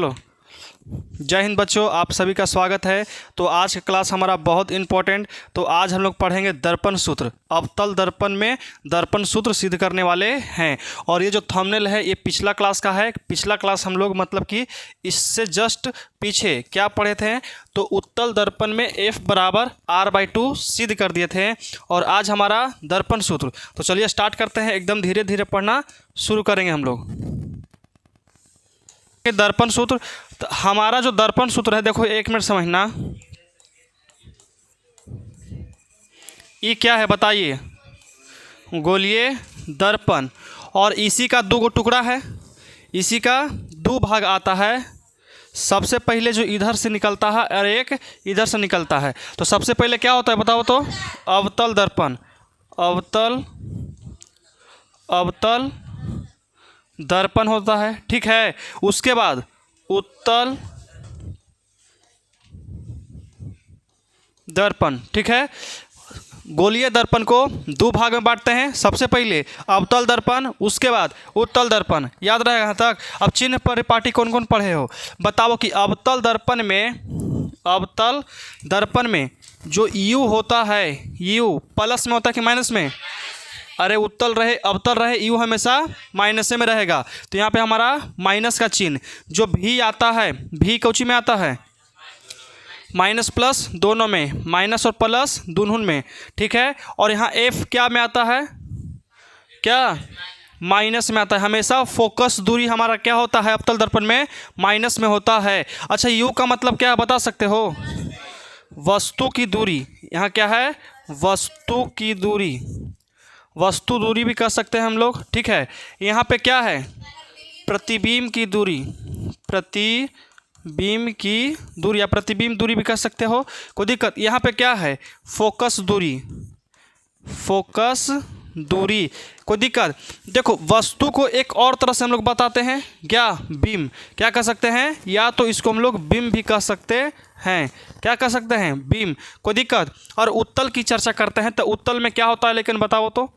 चलो, जय हिंद बच्चों, आप सभी का स्वागत है। तो आज का क्लास हमारा बहुत इम्पोर्टेंट। तो आज हम लोग पढ़ेंगे दर्पण सूत्र। अवतल दर्पण में दर्पण सूत्र सिद्ध करने वाले हैं। और ये जो थंबनेल है ये पिछला क्लास का है। पिछला क्लास हम लोग मतलब कि इससे जस्ट पीछे क्या पढ़े थे, तो उत्तल दर्पण में F बराबर R/2 सिद्ध कर दिए थे। और आज हमारा दर्पण सूत्र। तो चलिए स्टार्ट करते हैं, एकदम धीरे धीरे पढ़ना शुरू करेंगे हम लोग। दर्पण सूत्र, तो हमारा जो दर्पण सूत्र है, देखो एक मिनट समझना, ये क्या है बताइए। गोलीय दर्पण, और इसी का दो गो टुकड़ा है, इसी का दो भाग आता है। सबसे पहले जो इधर से निकलता है और एक इधर से निकलता है। तो सबसे पहले क्या होता है बताओ तो, अवतल दर्पण, अवतल दर्पण होता है, ठीक है। उसके बाद उत्तल दर्पण, ठीक है। गोलीय दर्पण को दो भाग में बांटते हैं। सबसे पहले अवतल दर्पण, उसके बाद उत्तल दर्पण। याद रहेगा यहाँ तक। अब चिन्ह परिपाटी कौन कौन पढ़े हो बताओ। कि अवतल दर्पण में जो U होता है, U प्लस में होता है कि माइनस में? अरे उत्तल रहे अवतल रहे, U हमेशा माइनस में रहेगा। तो यहाँ पे हमारा माइनस का चिन्ह। जो भी आता है, भी कौची में आता है? माइनस प्लस दोनों में, माइनस और प्लस दोनों में, ठीक है। और यहाँ F क्या में आता है? क्या माइनस में आता है। हमेशा फोकस दूरी हमारा क्या होता है अवतल दर्पण में? माइनस में होता है। अच्छा, U का मतलब क्या है बता सकते हो? वस्तु की दूरी। यहाँ क्या है? वस्तु की दूरी, वस्तु दूरी भी कह सकते हैं हम लोग, ठीक है। यहाँ पे क्या है? प्रतिबिंब की दूरी, प्रतिबिंब की दूरी या प्रतिबिंब दूरी भी कह सकते हो, कोई दिक्कत। यहाँ पे क्या है? फोकस दूरी, फोकस दूरी, कोई दिक्कत। देखो, वस्तु को एक और तरह से हम लोग बताते हैं, क्या? बिंब। क्या कह सकते हैं? या तो इसको हम लोग बिंब भी कह सकते हैं। क्या कह सकते हैं? बिंब, कोई दिक्कत। और उत्तल की चर्चा करते हैं, तो उत्तल में क्या होता है लेकिन बताओ तो।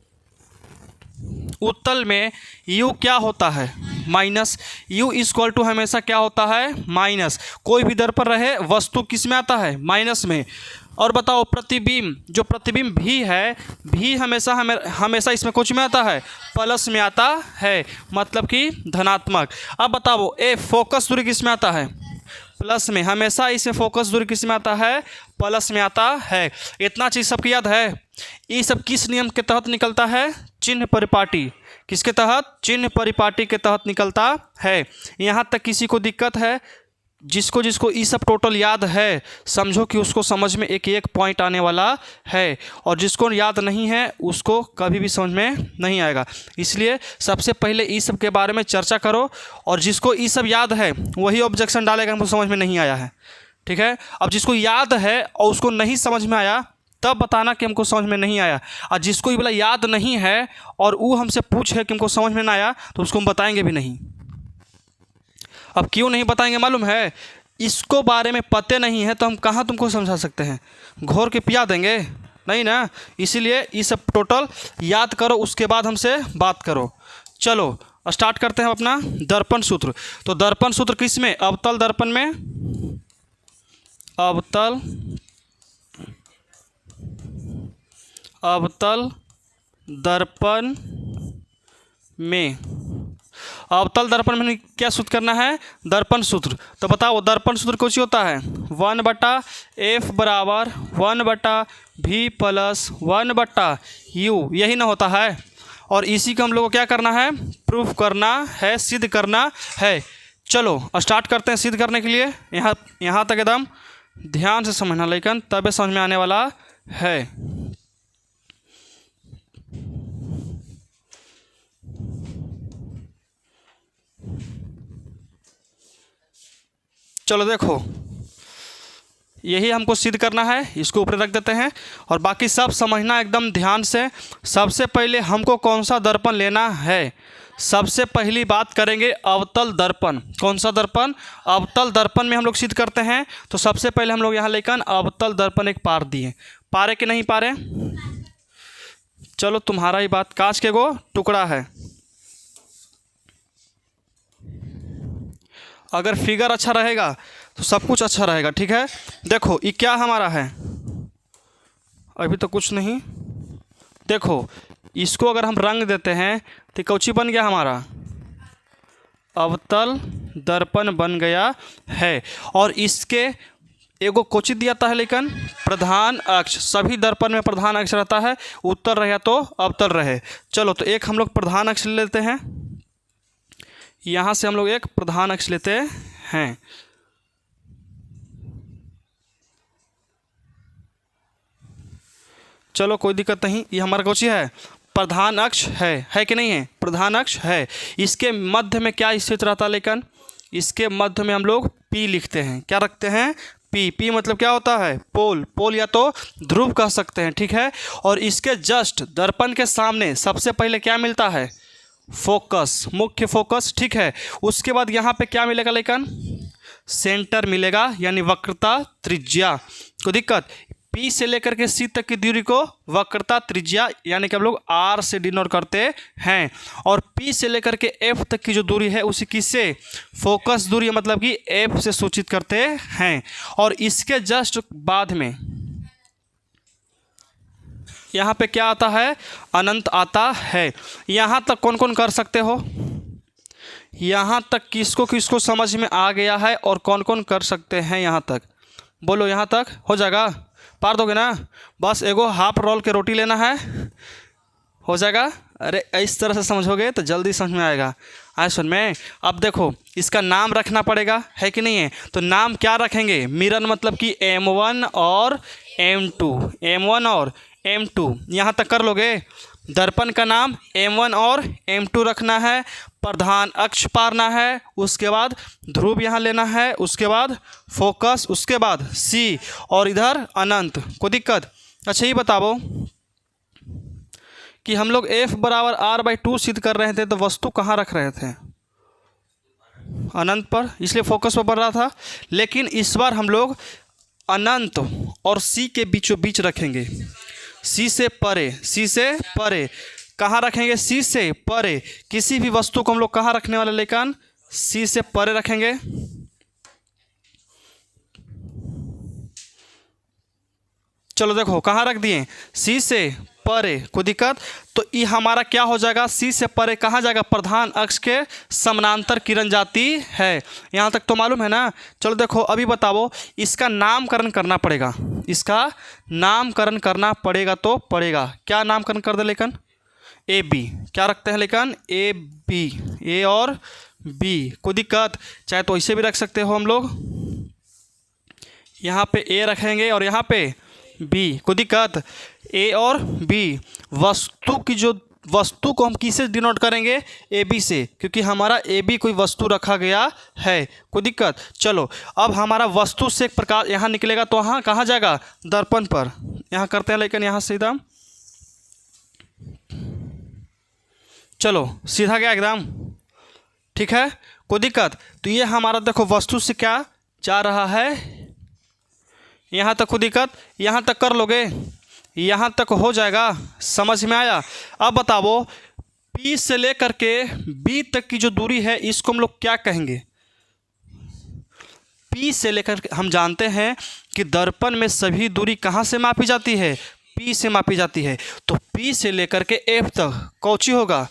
उत्तल में U क्या होता है? माइनस। U इक्वल टू हमेशा क्या होता है? माइनस। कोई भी दर्पण रहे, वस्तु किस में आता है? माइनस में। और बताओ प्रतिबिंब, जो प्रतिबिंब भी है, भी हमेशा इसमें कुछ में आता है? प्लस में आता है, मतलब कि धनात्मक। अब बताओ फोकस दूरी किस में आता है? प्लस में। हमेशा इसमें फोकस दूरी किस में आता है? प्लस में आता है। इतना चीज़ सबकी याद है। ये सब किस नियम के तहत निकलता है? चिन्ह परिपाटी। किसके तहत? चिन्ह परिपाटी के तहत निकलता है। यहाँ तक किसी को दिक्कत है? जिसको ये सब टोटल याद है, समझो कि उसको समझ में एक एक पॉइंट आने वाला है। और जिसको याद नहीं है उसको कभी भी समझ में नहीं आएगा। इसलिए सबसे पहले ये सब के बारे में चर्चा करो। और जिसको ये सब याद है वही ऑब्जेक्शन डालेगा हमको समझ में नहीं आया है, ठीक है। अब जिसको याद है और उसको नहीं समझ में आया, तब बताना कि हमको समझ में नहीं आया। और जिसको ये बोला याद नहीं है और वो हमसे पूछे कि हमको समझ में ना आया, तो उसको हम बताएंगे भी नहीं। अब क्यों नहीं बताएंगे मालूम है? इसको बारे में पते नहीं है तो हम कहाँ तुमको समझा सकते हैं? घोर के पिया देंगे? नहीं ना। इसीलिए ये सब टोटल याद करो, उसके बाद हमसे बात करो। चलो स्टार्ट करते हैं अपना दर्पण सूत्र। तो दर्पण सूत्र किस में? अवतल दर्पण में, अवतल दर्पण में। अवतल दर्पण में क्या सूत्र करना है? दर्पण सूत्र। तो बताओ दर्पण सूत्र कुछ होता है? 1/F बराबर 1/V प्लस 1/U, यही ना होता है। और इसी को हम लोग को क्या करना है? प्रूफ करना है, सिद्ध करना है। चलो स्टार्ट करते हैं सिद्ध करने के लिए। यहाँ तक एकदम ध्यान से समझना, लेकिन तबे समझ में आने वाला है। चलो देखो, यही हमको सिद्ध करना है, इसको ऊपर रख देते हैं। और बाकी सब समझना एकदम ध्यान से। सबसे पहले हमको कौन सा दर्पण लेना है? सबसे पहली बात करेंगे अवतल दर्पण। कौन सा दर्पण? अवतल दर्पण में हम लोग सिद्ध करते हैं। तो सबसे पहले हम लोग यहाँ लेकर अवतल दर्पण एक पार दिए। पारे कि नहीं पारे? चलो तुम्हारा ही बात। कांच के गो टुकड़ा है, अगर फिगर अच्छा रहेगा तो सब कुछ अच्छा रहेगा। ठीक है, देखो ये क्या हमारा है, अभी तो कुछ नहीं। देखो इसको अगर हम रंग देते हैं तो कौची बन गया हमारा, अवतल दर्पण बन गया है। और इसके एगो कोची दिया था है, लेकिन प्रधान अक्ष, सभी दर्पण में प्रधान अक्ष रहता है, उत्तल रहे तो अवतल रहे। चलो तो एक हम लोग प्रधान अक्ष ले लेते हैं, यहाँ से हम लोग एक प्रधान अक्ष लेते हैं। चलो कोई दिक्कत नहीं, ये हमारा कोची है, प्रधान अक्ष है कि नहीं है, प्रधान अक्ष है। इसके मध्य में क्या स्थित रहता है, लेकिन इसके मध्य में हम लोग P लिखते हैं। क्या रखते हैं, P मतलब क्या होता है, पोल या तो ध्रुव कह सकते हैं। ठीक है, और इसके जस्ट दर्पण के सामने सबसे पहले क्या मिलता है, फोकस, मुख्य फोकस। ठीक है, उसके बाद यहाँ पे क्या मिलेगा, लेकिन सेंटर मिलेगा, यानी वक्रता त्रिज्या। कोई दिक्कत, P से लेकर के C तक की दूरी को वक्रता त्रिज्या यानी कि हम लोग R से डिनोट करते हैं। और P से लेकर के F तक की जो दूरी है उसी किससे, फोकस दूरी, मतलब कि F से सूचित करते हैं। और इसके जस्ट बाद में यहाँ पे क्या आता है, अनंत आता है। यहाँ तक कौन कौन कर सकते हो, यहाँ तक किसको किसको समझ में आ गया है और कौन कौन कर सकते हैं, यहाँ तक बोलो, यहाँ तक हो जाएगा, पार दोगे ना। बस एगो हाफ रोल के रोटी लेना है, हो जाएगा। अरे इस तरह से समझोगे तो जल्दी समझ में आएगा। आए सुन में, अब देखो इसका नाम रखना पड़ेगा, है कि नहीं है। तो नाम क्या रखेंगे, मिरर मतलब कि M1 और M2 और M2 यहाँ तक कर लोगे। दर्पण का नाम M1 और M2 रखना है, प्रधान अक्ष पारना है, उसके बाद ध्रुव यहाँ लेना है, उसके बाद फोकस, उसके बाद C और इधर अनंत। कोई दिक्कत। अच्छा ये बताओ कि हम लोग F बराबर R/2 सिद्ध कर रहे थे तो वस्तु कहाँ रख रहे थे, अनंत पर, इसलिए फोकस पर बढ़ रहा था। लेकिन इस बार हम लोग अनंत और C के बीचों बीच रखेंगे, C से परे कहाँ रखेंगे, C से परे। किसी भी वस्तु को हम लोग कहाँ रखने वाले, लेकिन C से परे रखेंगे। चलो देखो कहाँ रख दिए, C से परे। कोई दिक्कत। तो ये हमारा क्या हो जाएगा, C से परे कहाँ जाएगा, प्रधान अक्ष के समानांतर किरण जाती है। यहाँ तक तो मालूम है ना। चलो देखो अभी बताओ, इसका नामकरण करना पड़ेगा, इसका नामकरण करना पड़ेगा तो पड़ेगा। क्या नामकरण कर दे, लेकिन AB क्या रखते हैं, लेकिन AB, A और B। कोई दिक्कत, चाहे तो ऐसे भी रख सकते हो हम लोग, यहाँ पे A रखेंगे और यहाँ पे B। कोई दिक्कत, A और B। वस्तु को हम किससे डिनोट करेंगे, AB से, क्योंकि हमारा AB कोई वस्तु रखा गया है। कोई दिक्कत। चलो अब हमारा वस्तु से एक प्रकाश यहाँ निकलेगा तो हाँ कहाँ जाएगा, दर्पण पर। यहाँ करते हैं, लेकिन यहाँ सीधा, चलो सीधा गया एकदम। ठीक है, कोई दिक्कत। तो ये हमारा देखो वस्तु से क्या जा रहा है, यहाँ तक। कोई दिक्कत, यहाँ तक कर लोगे, यहाँ तक हो जाएगा, समझ में आया। अब बताओ P से लेकर के B तक की जो दूरी है इसको हम लोग क्या कहेंगे। P से लेकर के हम जानते हैं कि दर्पण में सभी दूरी कहाँ से मापी जाती है, P से मापी जाती है। तो P से लेकर के F तक कौची होगा,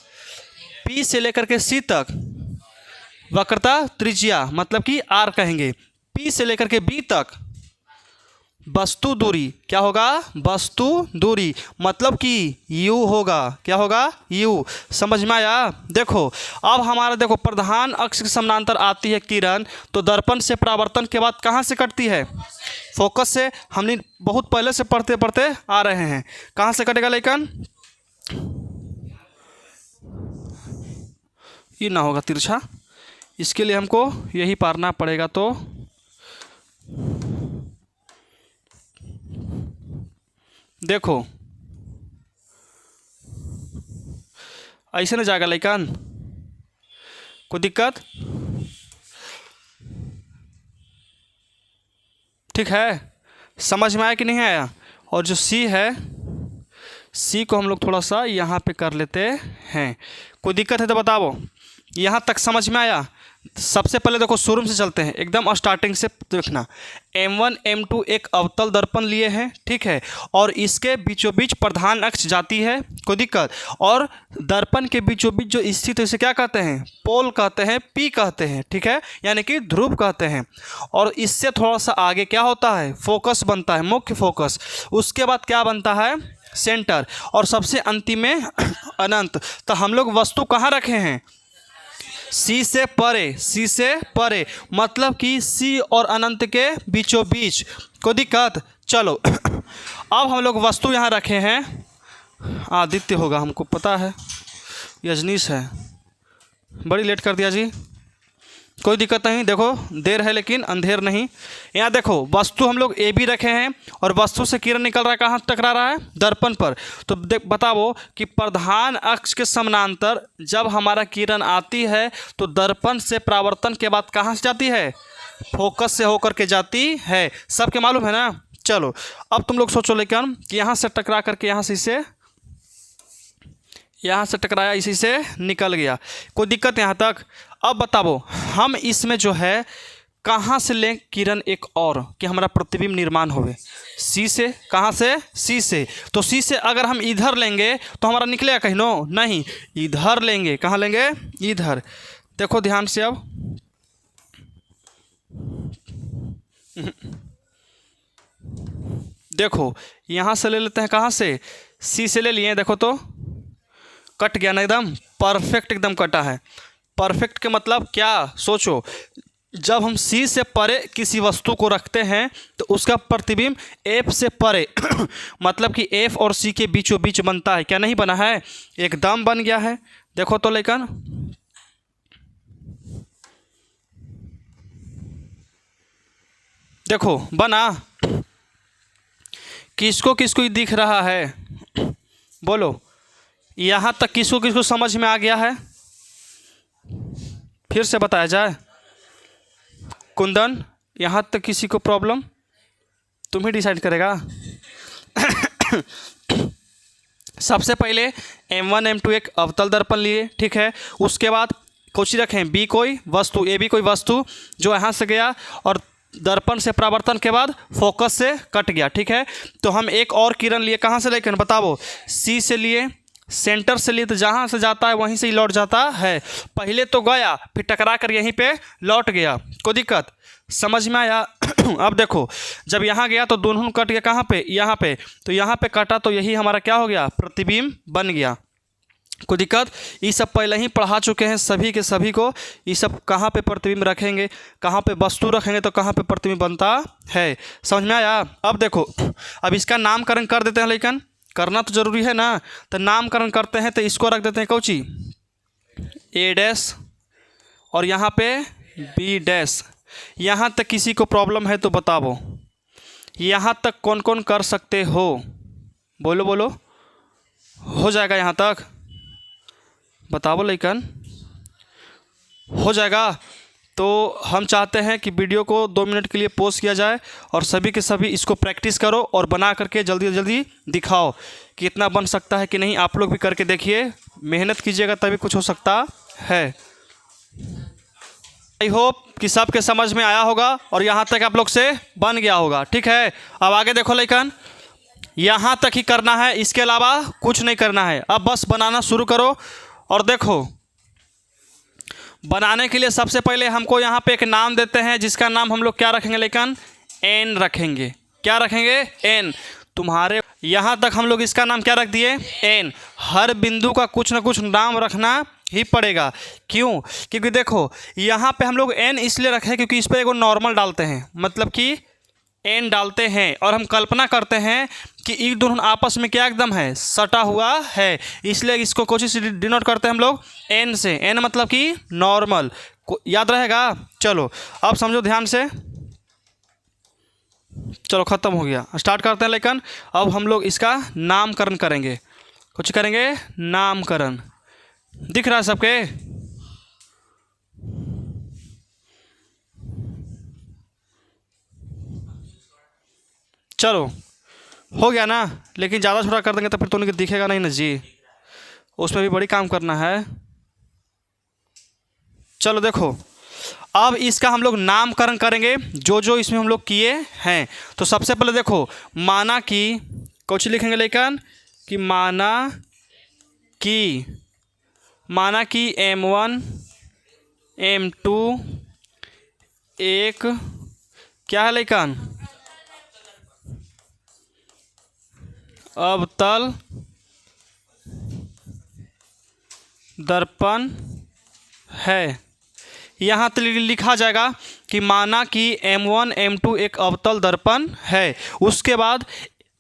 P से लेकर के C तक वक्रता त्रिज्या मतलब कि R कहेंगे। P से लेकर के B तक वस्तु दूरी क्या होगा, वस्तु दूरी मतलब कि U होगा। क्या होगा, U। समझ में आया। देखो अब हमारा देखो प्रधान अक्ष के समानांतर आती है किरण, तो दर्पण से परावर्तन के बाद कहाँ से कटती है, फोकस से। हमने बहुत पहले से पढ़ते पढ़ते आ रहे हैं, कहाँ से कटेगा, लेकिन ये ना होगा तिरछा, इसके लिए हमको यही पारना पड़ेगा। तो देखो ऐसे नहीं जाएगा, लेकिन कोई दिक्कत। ठीक है, समझ में आया कि नहीं आया। और जो C है, C को हम लोग थोड़ा सा यहाँ पे कर लेते हैं। कोई दिक्कत है तो बताओ, यहाँ तक समझ में आया। सबसे पहले देखो शुरू से चलते हैं, एकदम स्टार्टिंग से देखना। M1 M2 एक अवतल दर्पण लिए हैं, ठीक है, और इसके बीचों बीच प्रधान अक्ष जाती है, कोई दिक्कत, और दर्पण के बीचों बीच जो स्थित है इसे क्या कहते हैं, पोल कहते हैं, पी कहते हैं, ठीक है, यानी कि ध्रुव कहते हैं। और इससे थोड़ा सा आगे क्या होता है, फोकस बनता है, मुख्य फोकस। उसके बाद क्या बनता है, सेंटर, और सबसे अंतिम में अनंत। तो हम लोग वस्तु कहाँ रखे हैं, सी से परे, सी से परे, मतलब कि सी और अनंत के बीचों बीच, कोई दिक्कत। चलो अब हम लोग वस्तु यहाँ रखे हैं, आदित्य होगा, हमको पता है, यजनीश है, बड़ी लेट कर दिया जी, कोई दिक्कत नहीं, देखो देर है लेकिन अंधेर नहीं। यहाँ देखो वस्तु हम लोग ए बी रखे हैं, और वस्तु से किरण निकल रहा है, कहाँ टकरा रहा है, दर्पण पर। तो बताओ कि प्रधान अक्ष के समानांतर जब हमारा किरण आती है तो दर्पण से परावर्तन के बाद कहाँ से जाती है, फोकस से होकर के जाती है। सबके मालूम है ना। चलो अब तुम लोग सोचो लेकिन कि यहाँ से टकरा करके यहाँ से टकराया, इसी से निकल गया, कोई दिक्कत यहाँ तक। अब बताओ हम इसमें जो है कहाँ से लें किरण एक और, कि हमारा प्रतिबिंब निर्माण होवे, सी से, कहाँ से, सी से। तो सी से अगर हम इधर लेंगे तो हमारा निकलेगा कहीं, नो नहीं, इधर लेंगे, कहाँ लेंगे, इधर। देखो ध्यान से, अब देखो यहाँ से ले लेते हैं, कहाँ से, सी से ले लिए, देखो तो कट गया ना, एकदम परफेक्ट, एकदम कटा है। परफेक्ट के मतलब क्या, सोचो, जब हम सी से परे किसी वस्तु को रखते हैं तो उसका प्रतिबिंब एफ से परे मतलब कि एफ और सी के बीचों बीच बनता है, क्या नहीं बना है, एकदम बन गया है। देखो तो लेकिन देखो बना, किसको किसको दिख रहा है, बोलो, यहाँ तक किसको किसको समझ में आ गया है, फिर से बताया जाए। कुंदन, यहाँ तक किसी को प्रॉब्लम, तुम ही डिसाइड करेगा। सबसे पहले M1 M2 एक अवतल दर्पण लिए, ठीक है, उसके बाद कुछ रखें, बी कोई वस्तु, ए बी कोई वस्तु जो यहाँ से गया और दर्पण से परावर्तन के बाद फोकस से कट गया, ठीक है। तो हम एक और किरण लिए, कहाँ से लेकर बताओ, सी से लिए, सेंटर से लिए, तो जहाँ से जाता है वहीं से ही लौट जाता है। पहले तो गया, फिर टकरा कर यहीं पे लौट गया, कोई दिक्कत, समझ में आया। अब देखो जब यहाँ गया तो दोनों कट गया, कहाँ पे, यहाँ पे, तो यहाँ पे कटा तो यही हमारा क्या हो गया, प्रतिबिंब बन गया, कोई दिक्कत। ये सब पहले ही पढ़ा चुके हैं सभी के सभी को, ये सब कहाँ पे प्रतिबिंब रखेंगे, कहाँ पे वस्तु रखेंगे तो कहाँ पे प्रतिबिंब बनता है, समझ में आया। अब देखो अब इसका नामकरण कर देते हैं, लेकिन करना तो जरूरी है ना, तो नामकरण करते हैं, तो इसको रख देते हैं कौची, ए डैश, और यहाँ पे बी डैश। यहाँ तक किसी को प्रॉब्लम है तो बताओ, यहाँ तक कौन कौन कर सकते हो, बोलो बोलो, हो जाएगा यहाँ तक, बताओ लेकिन, हो जाएगा। तो हम चाहते हैं कि वीडियो को 2 मिनट के लिए पॉज किया जाए और सभी के सभी इसको प्रैक्टिस करो और बना करके जल्दी जल्दी दिखाओ कि इतना बन सकता है कि नहीं। आप लोग भी करके देखिए, मेहनत कीजिएगा तभी कुछ हो सकता है। आई होप कि सबके समझ में आया होगा और यहाँ तक आप लोग से बन गया होगा, ठीक है। अब आगे देखो लेकिन, यहाँ तक ही करना है, इसके अलावा कुछ नहीं करना है। अब बस बनाना शुरू करो। और देखो बनाने के लिए सबसे पहले हमको यहाँ पे एक नाम देते हैं, जिसका नाम हम लोग क्या रखेंगे, लेकिन एन रखेंगे। क्या रखेंगे, एन। तुम्हारे यहाँ तक हम लोग इसका नाम क्या रख दिए, एन। हर बिंदु का कुछ ना कुछ नाम रखना ही पड़ेगा। क्यों, क्योंकि देखो यहाँ पे हम लोग एन इसलिए रखें क्योंकि इस पर एगो नॉर्मल डालते हैं, मतलब कि एन डालते हैं, और हम कल्पना करते हैं कि ये दोनों आपस में क्या एकदम है, सटा हुआ है, इसलिए इसको कोशिश डिनोट करते हैं हम लोग एन से। एन मतलब कि नॉर्मल, याद रहेगा। चलो अब समझो ध्यान से, चलो ख़त्म हो गया, स्टार्ट करते हैं। लेकिन अब हम लोग इसका नामकरण करेंगे, कुछ करेंगे नामकरण, दिख रहा है सबके। चलो हो गया ना, लेकिन ज़्यादा छोटा कर देंगे तो फिर तो उनके दिखेगा नहीं ना जी, उसमें भी बड़ी काम करना है। चलो देखो अब इसका हम लोग नामकरण करेंगे जो जो इसमें हम लोग किए हैं। तो सबसे पहले देखो, माना कि कुछ लिखेंगे लेकिन कि माना कि M1 M2 एक क्या है लेकिन अवतल दर्पण है। यहाँ तक लिखा जाएगा कि माना कि M1 M2 एक अवतल दर्पण है। उसके बाद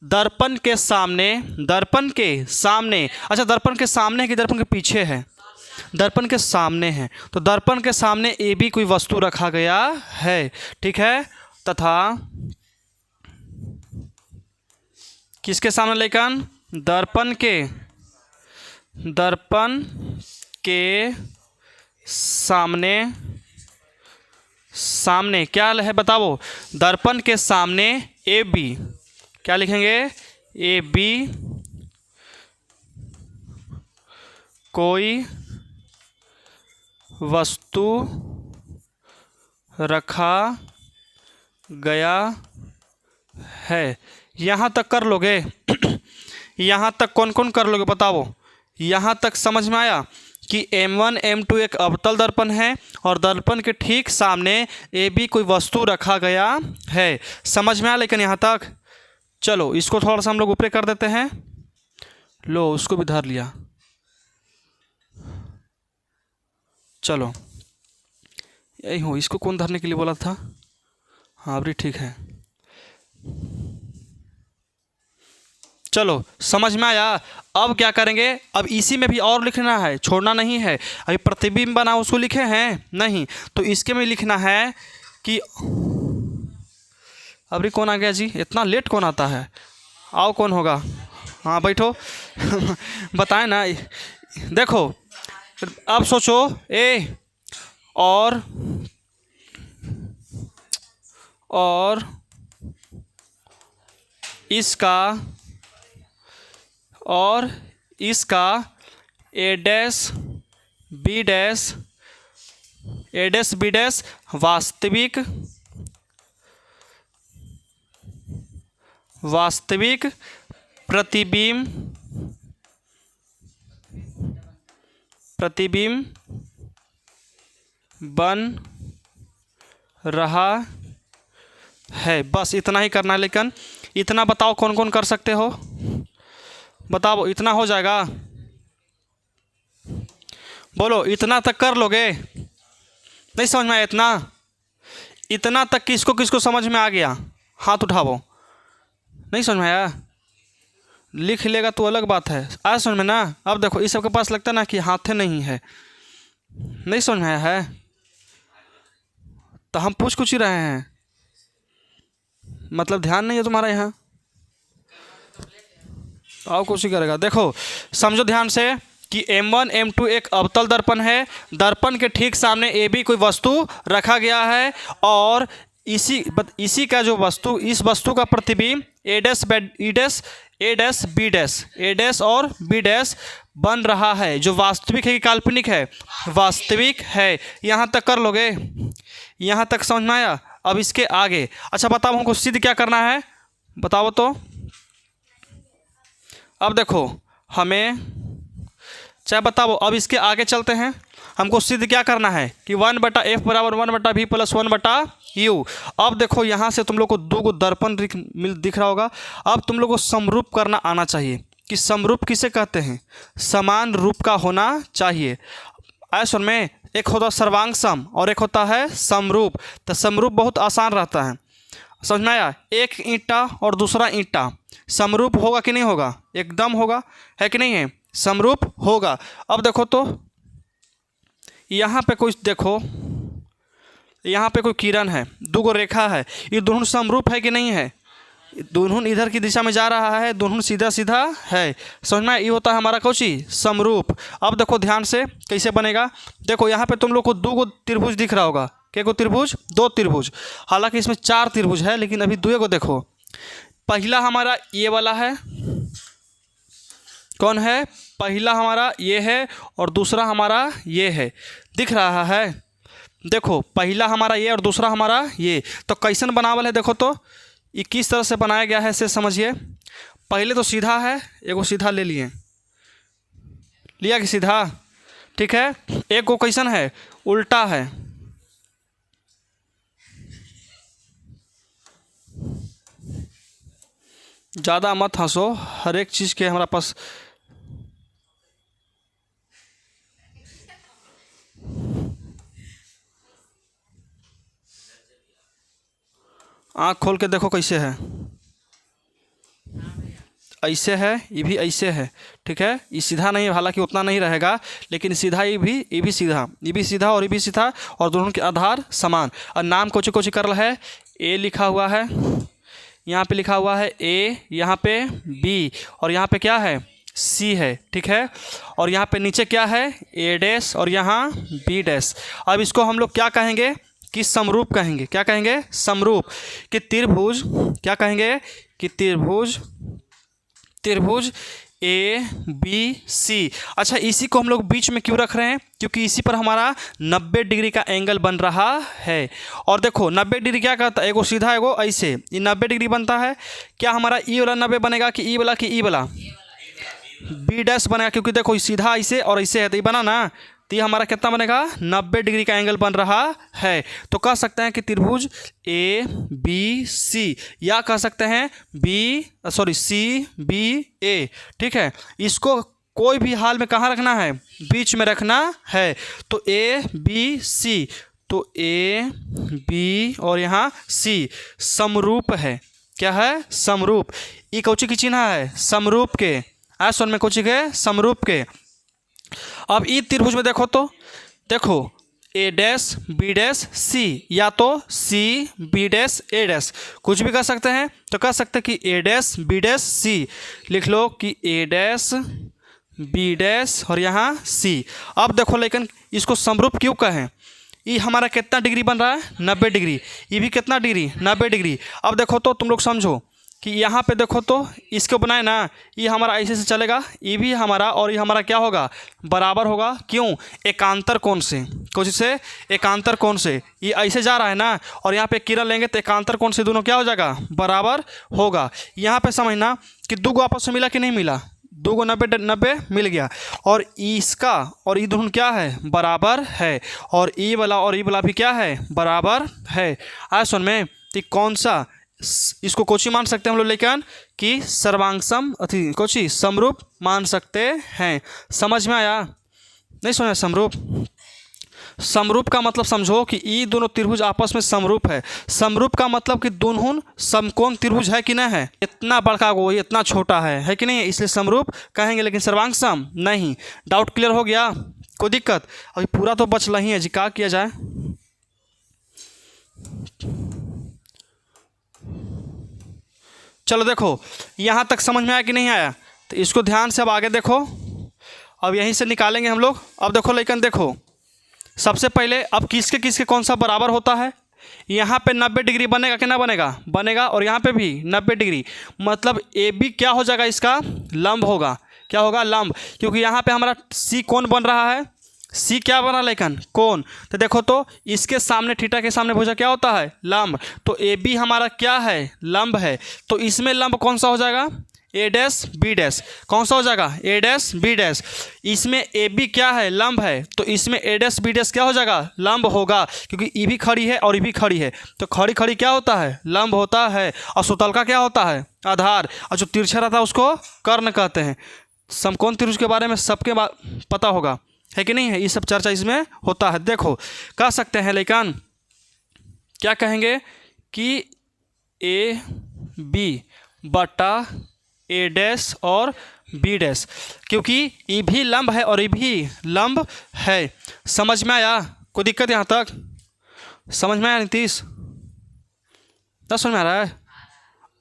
दर्पण के सामने अच्छा, दर्पण के सामने है कि दर्पण के पीछे है? दर्पण के सामने है। तो दर्पण के सामने ए भी कोई वस्तु रखा गया है, ठीक है। तथा किसके सामने लेकिन दर्पण के सामने क्या है बताओ? दर्पण के सामने ए बी, क्या लिखेंगे? ए बी कोई वस्तु रखा गया है। यहाँ तक कर लोगे? यहाँ तक कौन कौन कर लोगे बताओ? यहाँ तक समझ में आया कि M1 M2 एक अवतल दर्पण है और दर्पण के ठीक सामने ए बी कोई वस्तु रखा गया है। समझ में आया लेकिन यहाँ तक? चलो इसको थोड़ा सा हम लोग ऊपर कर देते हैं। लो उसको भी धर लिया। चलो यही हो, इसको कौन धरने के लिए बोला था? हाँ अभी ठीक है। चलो समझ में आया। अब क्या करेंगे? अब इसी में भी और लिखना है, छोड़ना नहीं है। अभी प्रतिबिंब बना उसको लिखे हैं नहीं, तो इसके में लिखना है कि अभी कौन आ गया जी? इतना लेट कौन आता है? आओ कौन होगा? हाँ बैठो। बताएं ना। देखो अब सोचो, ए और इसका ए डैश बी डैश वास्तविक प्रतिबिंब बन रहा है। बस इतना ही करना है। लेकिन इतना बताओ कौन कौन कर सकते हो? बताओ, इतना हो जाएगा? बोलो, इतना तक कर लोगे? नहीं समझ में आया? इतना तक किसको किसको समझ में आ गया? हाथ उठाओ। नहीं समझ में आया? लिख लेगा तो अलग बात है। आया समझ में ना? अब देखो इस सबके पास लगता है ना कि हाथे नहीं है। नहीं समझ में आया है? तो हम पूछ कुछ ही रहे हैं, मतलब ध्यान नहीं है तुम्हारा यहाँ। आओ कुछ ही करेगा। देखो समझो ध्यान से कि M1 M2 एक अवतल दर्पण है। दर्पण के ठीक सामने ए बी कोई वस्तु रखा गया है और इसी का जो वस्तु, इस वस्तु का प्रतिबिंब ए डैश और बी डैश बन रहा है। जो वास्तविक है कि काल्पनिक है? वास्तविक है। यहाँ तक कर लोगे? यहाँ तक समझ में आया? अब इसके आगे अच्छा बताओ, हमको सिद्ध क्या करना है? बताओ तो। अब देखो हमें चाहे बताओ, अब इसके आगे चलते हैं। हमको सिद्ध क्या करना है कि 1/f बराबर 1/v प्लस 1/u। अब देखो यहाँ से तुम लोग को दो गो दर्पण दिख रहा होगा। अब तुम लोग को समरूप करना आना चाहिए। कि समरूप किसे कहते हैं? समान रूप का होना चाहिए। आए सुन में, एक होता है सर्वांग सम और एक होता है समरूप। तो समरूप बहुत आसान रहता है, समझ में आया? एक ईंटा और दूसरा ईंटा समरूप होगा कि नहीं होगा? एकदम होगा, है कि नहीं है? समरूप होगा। अब देखो तो यहाँ पे कोई, देखो यहाँ पे कोई किरण है, दो गो रेखा है, ये दोनों समरूप है कि नहीं है? दोनों इधर की दिशा में जा रहा है, दोनों सीधा सीधा है। समझ में? ये होता है हमारा कौची? समरूप। अब देखो ध्यान से कैसे बनेगा। देखो यहाँ पे तुम लोग को दो गो त्रिभुज दिख रहा होगा। क्या को त्रिभुज? दो त्रिभुज। हालांकि इसमें 4 त्रिभुज है, लेकिन अभी दो को देखो। पहला हमारा ये वाला है, कौन है? पहला हमारा ये है और दूसरा हमारा ये है, दिख रहा है। देखो पहला हमारा ये और दूसरा हमारा ये, तो कैसन बनावल है देखो तो ये किस तरह से बनाया गया है से समझिए। पहले तो सीधा है, एगो सीधा ले लिए, लिया कि सीधा, ठीक है। एक को कैसन है, उल्टा है। ज़्यादा मत हंसो, हर एक चीज़ के हमारा पास आँख खोल के देखो कैसे है, ऐसे है, ये भी ऐसे है, ठीक है। ये सीधा नहीं, हालांकि उतना नहीं रहेगा, लेकिन सीधा ये भी सीधा, ये भी सीधा और ये भी सीधा, और दोनों के आधार समान। और नाम कोची कोची कर रहा है, ए लिखा हुआ है, यहाँ पे लिखा हुआ है ए, यहाँ पे बी, और यहाँ पे क्या है, सी है, ठीक है। और यहाँ पे नीचे क्या है, ए डैश, और यहाँ बी डैश। अब इसको हम लोग क्या कहेंगे कि समरूप कहेंगे। क्या कहेंगे, समरूप। कि त्रिभुज, क्या कहेंगे कि त्रिभुज ए बी सी। अच्छा, इसी को हम लोग बीच में क्यों रख रहे हैं, क्योंकि इसी पर हमारा 90 डिग्री का एंगल बन रहा है। और देखो 90 डिग्री क्या कहता है, एगो सीधा एगो ऐसे, ये 90 डिग्री बनता है। क्या हमारा ई वाला 90 बनेगा कि ई वाला, कि ई वाला बी डैश बनेगा, क्योंकि देखो सीधा ऐसे और ऐसे है, तो ये बना ना, तो ये हमारा कितना बनेगा, 90 डिग्री का एंगल बन रहा है। तो कह सकते हैं कि त्रिभुज ए बी सी, या कह सकते हैं सी बी ए, ठीक है। इसको कोई भी हाल में कहाँ रखना है, बीच में रखना है। तो ए बी सी, तो ए बी और यहाँ सी समरूप है। क्या है, समरूप। ये कौची की चिन्ह है, समरूप के। सुन में कौची के, समरूप के। अब ई त्रिभुज में देखो तो, देखो ए डैश बी डैश सी, या तो सी बी डैश ए डैश, कुछ भी कर सकते हैं। तो कह सकते हैं कि ए डैश बी डैश सी, लिख लो कि ए डैश बी डैश और यहाँ सी। अब देखो लेकिन इसको समरूप क्यों कहें, ये हमारा कितना डिग्री बन रहा है, 90 डिग्री। ये भी कितना डिग्री, 90 डिग्री। अब देखो तो तुम लोग समझो कि यहाँ पे देखो तो इसको बनाए ना, ये हमारा ऐसे से चलेगा, ये भी हमारा और ये हमारा क्या होगा, बराबर होगा। क्यों, एकांतर कोण से, कुछ से एकांतर कोण से ये ऐसे जा रहा है ना, और यहाँ पे किरण लेंगे तो एकांतर कोण से दोनों क्या हो जाएगा, बराबर होगा। यहाँ पे समझना कि दो गो आपस में मिला कि नहीं मिला, दो गो 90 मिल गया, और इसका और ये दोनों क्या है, बराबर है। और ई वाला और ई वाला भी क्या है, बराबर है। आज सुन में तो कौन सा, इसको कोची मान सकते हैं हम लोग, लेकिन कि सर्वांगसम अथी कोची समरूप मान सकते हैं। समझ में आया, नहीं समझा, समरूप। समरूप का मतलब समझो कि ये दोनों त्रिभुज आपस में समरूप है। समरूप का मतलब कि दोनों समकोण त्रिभुज है कि नहीं है, इतना बड़का वो इतना छोटा है कि नहीं, इसलिए समरूप कहेंगे, लेकिन सर्वांग सम नहीं। डाउट क्लियर हो गया, कोई दिक्कत? अभी पूरा तो बच रही है जी, क्या किया जाए। चलो देखो यहाँ तक समझ में आया कि नहीं आया, तो इसको ध्यान से अब आगे देखो। अब यहीं से निकालेंगे हम लोग। अब देखो लेकिन देखो सबसे पहले अब किसके किसके कौन सा बराबर होता है। यहाँ पे 90 डिग्री बनेगा कि ना बनेगा, बनेगा। और यहाँ पे भी 90 डिग्री, मतलब ए बी क्या हो जाएगा, इसका लंब होगा। क्या होगा, लंब। क्योंकि यहाँ पे हमारा सी कोण बन रहा है, सी क्या बना लेकिन कोण। तो देखो तो इसके सामने थीटा के सामने भुजा क्या होता है, लंब। तो ए बी हमारा क्या है, लंब है। तो इसमें लंब कौन सा हो जाएगा, ए डैश बी डैश। कौन सा हो जाएगा, ए डैश बी डैश। इसमें ए बी क्या है, लंब है। तो इसमें ए डैश बी डैश क्या हो जाएगा, लंब होगा। क्योंकि ई भी खड़ी है और ई भी खड़ी है, तो खड़ी खड़ी क्या होता है, लंब होता है। और सुतल का क्या होता है, आधार। और जो तिरछा रहता है उसको कर्ण कहते हैं। समकोण त्रिभुज के बारे में सबके पता होगा, है कि नहीं है, ये सब चर्चा इसमें होता है। देखो कह सकते हैं लेकिन क्या कहेंगे कि ए बी बटा ए डैश और बी डैश, क्योंकि ये भी लंब है और ये भी लंब है। समझ में आया, कोई दिक्कत यहाँ तक? समझ में आया नीतीश? ना समझ में आ रहा है,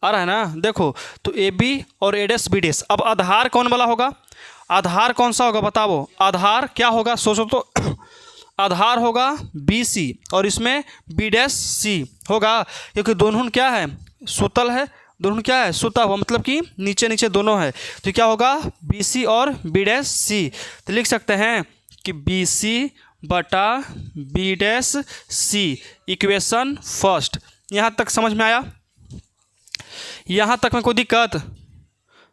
आ रहा है ना। देखो तो ए बी और ए डैश बी डैश। अब आधार कौन वाला होगा, आधार कौन सा होगा बताओ। आधार क्या होगा, सोचो तो आधार होगा बी सी और इसमें बी डैश सी होगा। क्योंकि दोनों क्या है, सुतल है, दोनों क्या है, सुता हुआ, मतलब कि नीचे नीचे दोनों है। तो क्या होगा, बी सी और बी डैश सी। तो लिख सकते हैं कि बी सी बटा B dash C, equation first. यहाँ तक समझ में आया? यहाँ तक में कोई दिक्कत?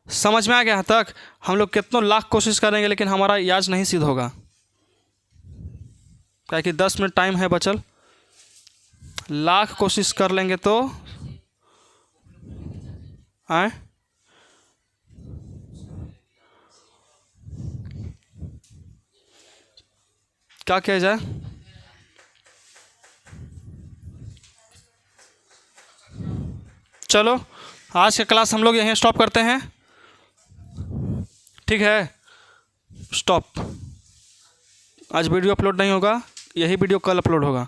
समझ में आ गया? यहाँ तक हम लोग कितनों लाख कोशिश करेंगे लेकिन हमारा याज नहीं सिद्ध होगा, क्या कि 10 मिनट टाइम है बचल। लाख कोशिश कर लेंगे तो आए क्या किया जाए? चलो आज का क्लास हम लोग यहीं स्टॉप करते हैं, ठीक है? स्टॉप। आज वीडियो अपलोड नहीं होगा, यही वीडियो कल अपलोड होगा।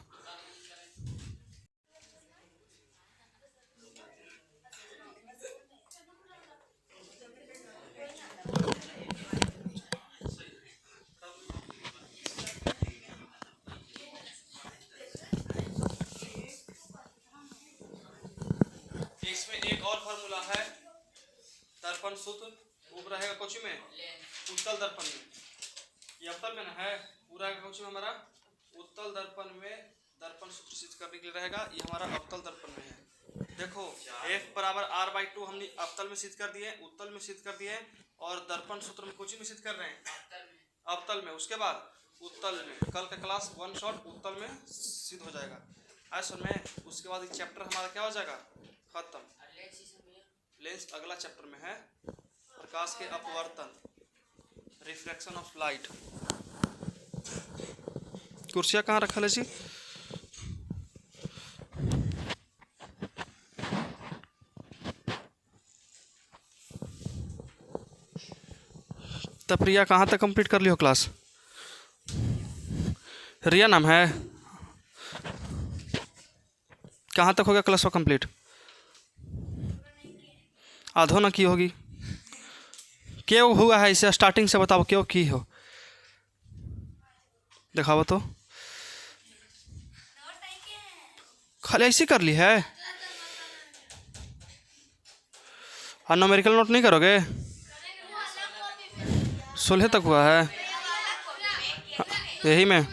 इसमें एक और फार्मूला है, दर्पण सूत्र वो रहेगा कोची में, उत्तल दर्पण में। ये अवतल में ना है, पूरा कोची में हमारा उत्तल दर्पण में दर्पण सूत्र सिद्ध करने के लिए रहेगा। ये हमारा अवतल दर्पण में है। देखो F बराबर r/2 हमने अवतल में सिद्ध कर दिए, उत्तल में सिद्ध कर दिए, और दर्पण सूत्र में कोची में सिद्ध कर रहे हैं, अवतल में। उसके बाद उत्तल में, कल का क्लास वन शॉट उत्तल में सिद्ध हो जाएगा। ऐसा में उसके बाद एक चैप्टर हमारा क्या हो जाएगा, खत्म। लेंस अगला चैप्टर में है, प्रकाश के अपवर्तन, रिफ्रैक्शन ऑफ लाइट। कुर्सियाँ कहाँ रखा है जी? तब रिया कहाँ तक कंप्लीट कर लियो क्लास? रिया नाम है, कहाँ तक हो गया क्लास कंप्लीट? आधो ना की होगी। क्यों हुआ है इसे स्टार्टिंग से बताओ, क्यों की हो? दिखाओ तो। खाली ऐसी कर ली है? और न्यूमेरिकल नोट नहीं करोगे? 16 तक हुआ है यही में,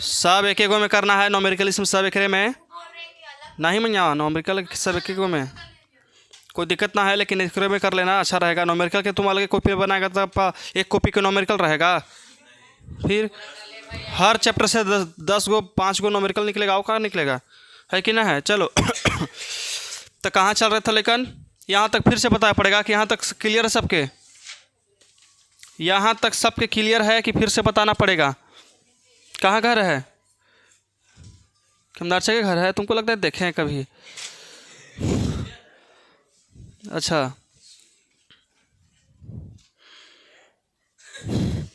सब एक एक में करना है। न्यूमेरिकल इसमें सब एक में नहीं मैं न्यूमेरिकल सब एक में कोई दिक्कत ना है, लेकिन एक में कर लेना अच्छा रहेगा। न्यूमेरिकल के तुम अलग कॉपी बनाएगा तो एक कॉपी के न्यूमेरिकल रहेगा, फिर हर चैप्टर से 10 गो 5 गो न्यूमेरिकल निकलेगा, वो कहाँ निकलेगा, है कि ना है? चलो तो कहाँ चल रहे थे, लेकिन यहाँ तक फिर से बताना पड़ेगा कि यहाँ तक क्लियर है सबके? यहाँ तक सबके क्लियर है कि फिर से बताना पड़ेगा? कहाँ घर है? कमदारचा के घर है? तुमको लगता है देखे हैं कभी? अच्छा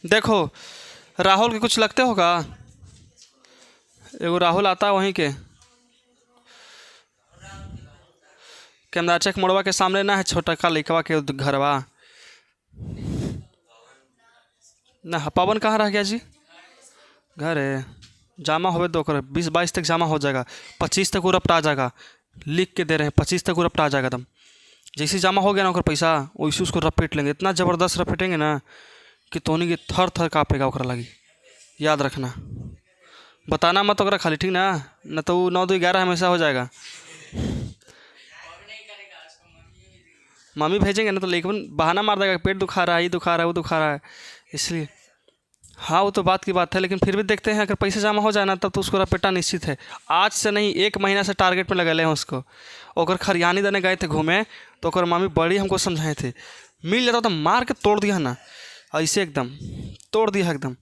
देखो, राहुल के कुछ लगते होगा, एगो राहुल आता है वहीं के कमदारचा के मोड़वा के सामने ना है, छोटा का लइकवा के घरवा ना। पवन कहाँ रह गया जी? घर है, जामा हो दो कर 20-22 तक जामा हो जाएगा, 25 तक उरप्ट आ जाएगा। लिख के दे रहे हैं 25 तक उरप्ट आ जाएगा। एकदम जैसे जमा हो गया ना पैसा, वैसे उसको रपेट लेंगे, इतना ज़बरदस्त रपेटेंगे ना कि तोनी के थर थर काँपेगा ओकरा लगी। याद रखना, बताना मत ओकरा खाली, ठीक ना? न तो 9-2-11 हमेशा हो जाएगा। मम्मी भेजेंगे ना तो लेकिन बहाना मार देगा, पेट दुखा रहा है, ये दुखा रहा है, वो दुखा रहा है, इसलिए। हाँ वो तो बात की बात है, लेकिन फिर भी देखते हैं, अगर पैसे जमा हो जाए ना तब तो उसको रपेटा निश्चित है। आज से नहीं 1 महीना से टारगेट में लगे हैं उसको। अगर खरियानी देने गए थे घूमे तो अगर मामी बड़ी हमको समझाए थे, मिल जाता तो मार के तोड़ दिया ना, ऐसे एकदम तोड़ दिया एकदम।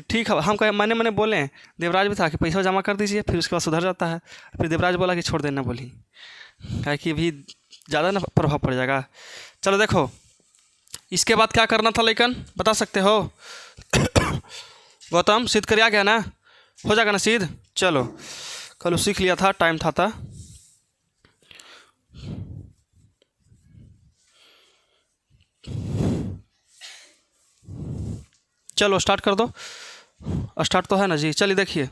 ठीक है, हम कहे मैंने बोले, देवराज भी था कि पैसा जमा कर दीजिए, फिर उसके बाद सुधर जाता है। फिर देवराज बोला कि छोड़ देना, बोली क्या कि अभी ज़्यादा ना प्रभाव पड़ जाएगा। चलो देखो इसके बाद क्या करना था, लेकिन बता सकते हो? गौतम सिद्ध कर आ गया ना, हो जाएगा ना सिद्ध? चलो कल सीख लिया था, टाइम था। चलो स्टार्ट कर दो, स्टार्ट तो है ना जी? चलिए देखिए,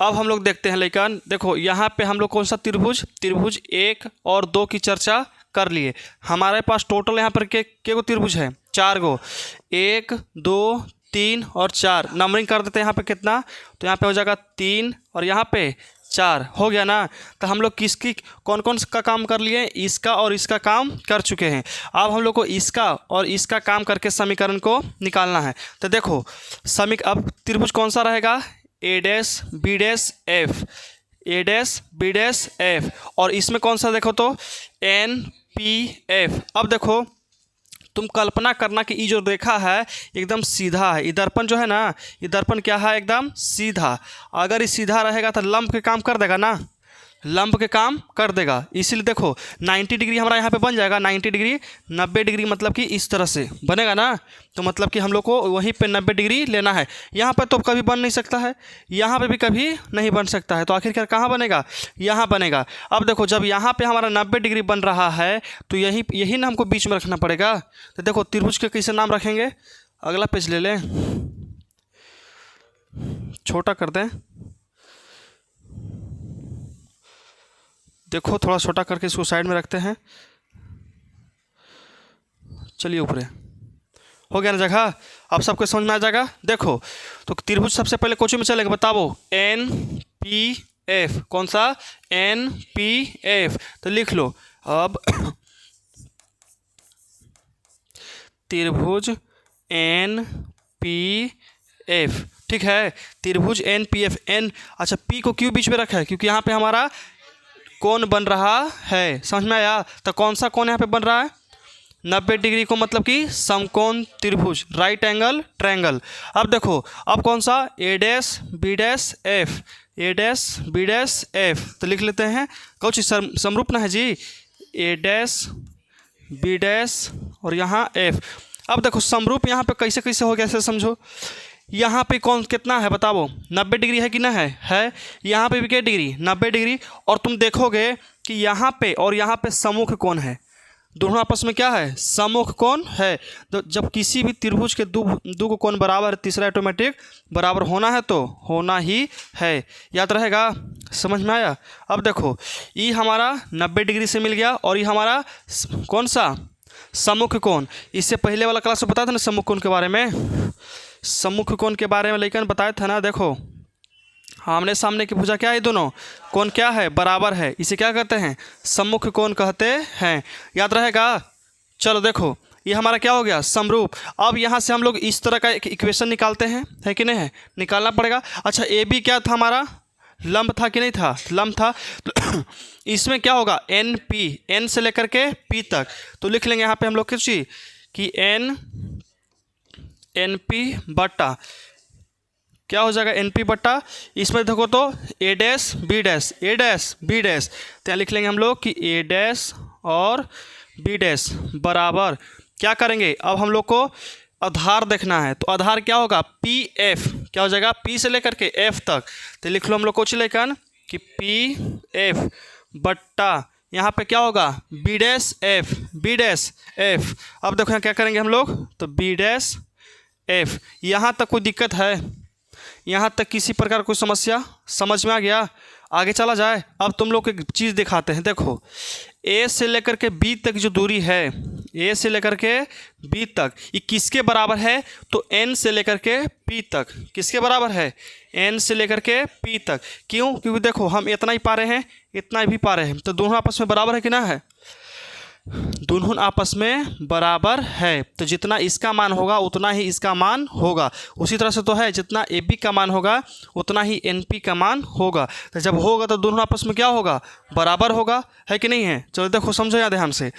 अब हम लोग देखते हैं। लेकिन देखो यहाँ पे हम लोग कौन सा त्रिभुज 1 और 2 की चर्चा कर लिए। हमारे पास टोटल यहाँ पर के गो त्रिभुज है? 4 गो, 1 2 3 और 4 नंबरिंग कर देते हैं यहाँ पे कितना, तो यहाँ पे हो जाएगा 3 और यहाँ पे 4 हो गया ना। तो हम लोग किसकी कौन कौन का काम कर लिए, इसका और इसका काम कर चुके हैं। अब हम लोग को इसका और इसका काम करके समीकरण को निकालना है। तो देखो अब त्रिभुज कौन सा रहेगा, ए डैश बी डैश एफ, ए डैश बी डैश एफ, और इसमें कौन सा देखो तो एन पी एफ। अब देखो तुम कल्पना करना कि ये जो रेखा है एकदम सीधा है, ये दर्पण जो है ना, ये दर्पण क्या है, एकदम सीधा। अगर ये सीधा रहेगा तो लंब के काम कर देगा ना, लंब के काम कर देगा। इसीलिए देखो 90 डिग्री हमारा यहाँ पे बन जाएगा, 90 डिग्री 90 डिग्री मतलब कि इस तरह से बनेगा ना। तो मतलब कि हम लोग को वहीं पे 90 डिग्री लेना है। यहाँ पर तो कभी बन नहीं सकता है, यहाँ पे भी कभी नहीं बन सकता है, तो आखिरकार कहाँ बनेगा, यहाँ बनेगा। अब देखो जब यहाँ पे हमारा 90 डिग्री बन रहा है तो यही ना हमको बीच में रखना पड़ेगा। तो देखो त्रिभुज के कैसे नाम रखेंगे, अगला पेज ले लें, छोटा कर दें, देखो थोड़ा छोटा करके इसको साइड में रखते हैं। चलिए ऊपर हो गया ना जगह, अब सबको समझ में आ जाएगा। देखो तो त्रिभुज सबसे पहले कोचिंग में चलेंगे, बताओ एन पी एफ, कौन सा एन पी एफ, तो लिख लो। अब त्रिभुज एन पी एफ, ठीक है, त्रिभुज एन पी एफ। एन अच्छा पी को क्यों बीच में रखा है, क्योंकि यहाँ पे हमारा कौन बन रहा है, समझ में आया। तो कौन सा कौन यहाँ पे बन रहा है, 90 डिग्री को मतलब कि समकोण त्रिभुज, राइट एंगल ट्रायंगल। अब देखो अब कौन सा ए डैश बी डैश एफ, ए डैश बी डैश एफ, तो लिख लेते हैं कौन चीज समरूप ना है जी, ए डैश बी डैश और यहाँ एफ। अब देखो समरूप यहाँ पे कैसे कैसे हो गया ऐसे समझो, यहाँ पे कौन कितना है बताओ, 90 डिग्री है कि ना है यहाँ पे भी क्या डिग्री 90 डिग्री। और तुम देखोगे कि यहाँ पे और यहाँ पे सम्मुख कोण है, दोनों आपस में क्या है, सम्मुख कोण है। तो जब किसी भी त्रिभुज के दो कोण बराबर है, तीसरा ऑटोमेटिक बराबर होना है तो होना ही है, याद रहेगा, समझ में आया। अब देखो ये हमारा 90 डिग्री से मिल गया और ये हमारा कौन सा सम्मुख कोण। इससे पहले वाला क्लास में बताया था ना सम्मुख कोण के बारे में, सम्मुख कोण के बारे में लेकिन बताया था ना। देखो आमने सामने की भुजा क्या है, दोनों कोण क्या है, बराबर है, इसे क्या कहते हैं, सम्मुख कोण कहते हैं, याद रहेगा। चलो देखो ये हमारा क्या हो गया, समरूप। अब यहाँ से हम लोग इस तरह का एक इक्वेशन निकालते हैं, है कि नहीं है, निकालना पड़ेगा। अच्छा ए बी क्या था हमारा, लंब था कि नहीं था, लंब था। तो इसमें क्या होगा, एन पी, एन से लेकर के पी तक, तो लिख लेंगे यहाँ पे हम लोग कुछ कि एन पी बट्टा क्या हो जाएगा, एन पी बट्टा, इसमें देखो तो ए डैश बी डैश, ए डैश बी डैश, तो यहाँ लिख लेंगे हम लोग कि ए डैश और बी डैश बराबर क्या करेंगे, अब हम लोग को आधार देखना है, तो आधार क्या होगा, पी एफ, क्या हो जाएगा, पी से लेकर के एफ तक, तो लिख लो हम लोग कुछ लेकर कि पी एफ बट्टा यहाँ पे क्या होगा, B dash F, B dash F. अब देखो यहाँ क्या करेंगे हम लोग, तो बी डैश एफ। यहाँ तक कोई दिक्कत है, यहाँ तक किसी प्रकार कोई समस्या समझ में आ गया, आगे चला जाए। अब तुम लोग एक चीज़ दिखाते हैं, देखो ए से लेकर के बी तक जो दूरी है, ए से लेकर के बी तक, ये किसके बराबर है, तो एन से लेकर के पी तक, किसके बराबर है, एन से लेकर के पी तक। क्यों, क्योंकि देखो हम इतना ही पा रहे हैं, इतना भी पा रहे हैं, तो दोनों आपस में बराबर है कि ना है, दोनों आपस में बराबर है। तो जितना इसका मान होगा उतना ही इसका मान होगा, उसी तरह से तो है जितना ए बी का मान होगा उतना ही एन पी का मान होगा। तो जब होगा तो दोनों आपस में क्या होगा, बराबर होगा, है कि नहीं है। चलो देखो समझो याद ध्यान से,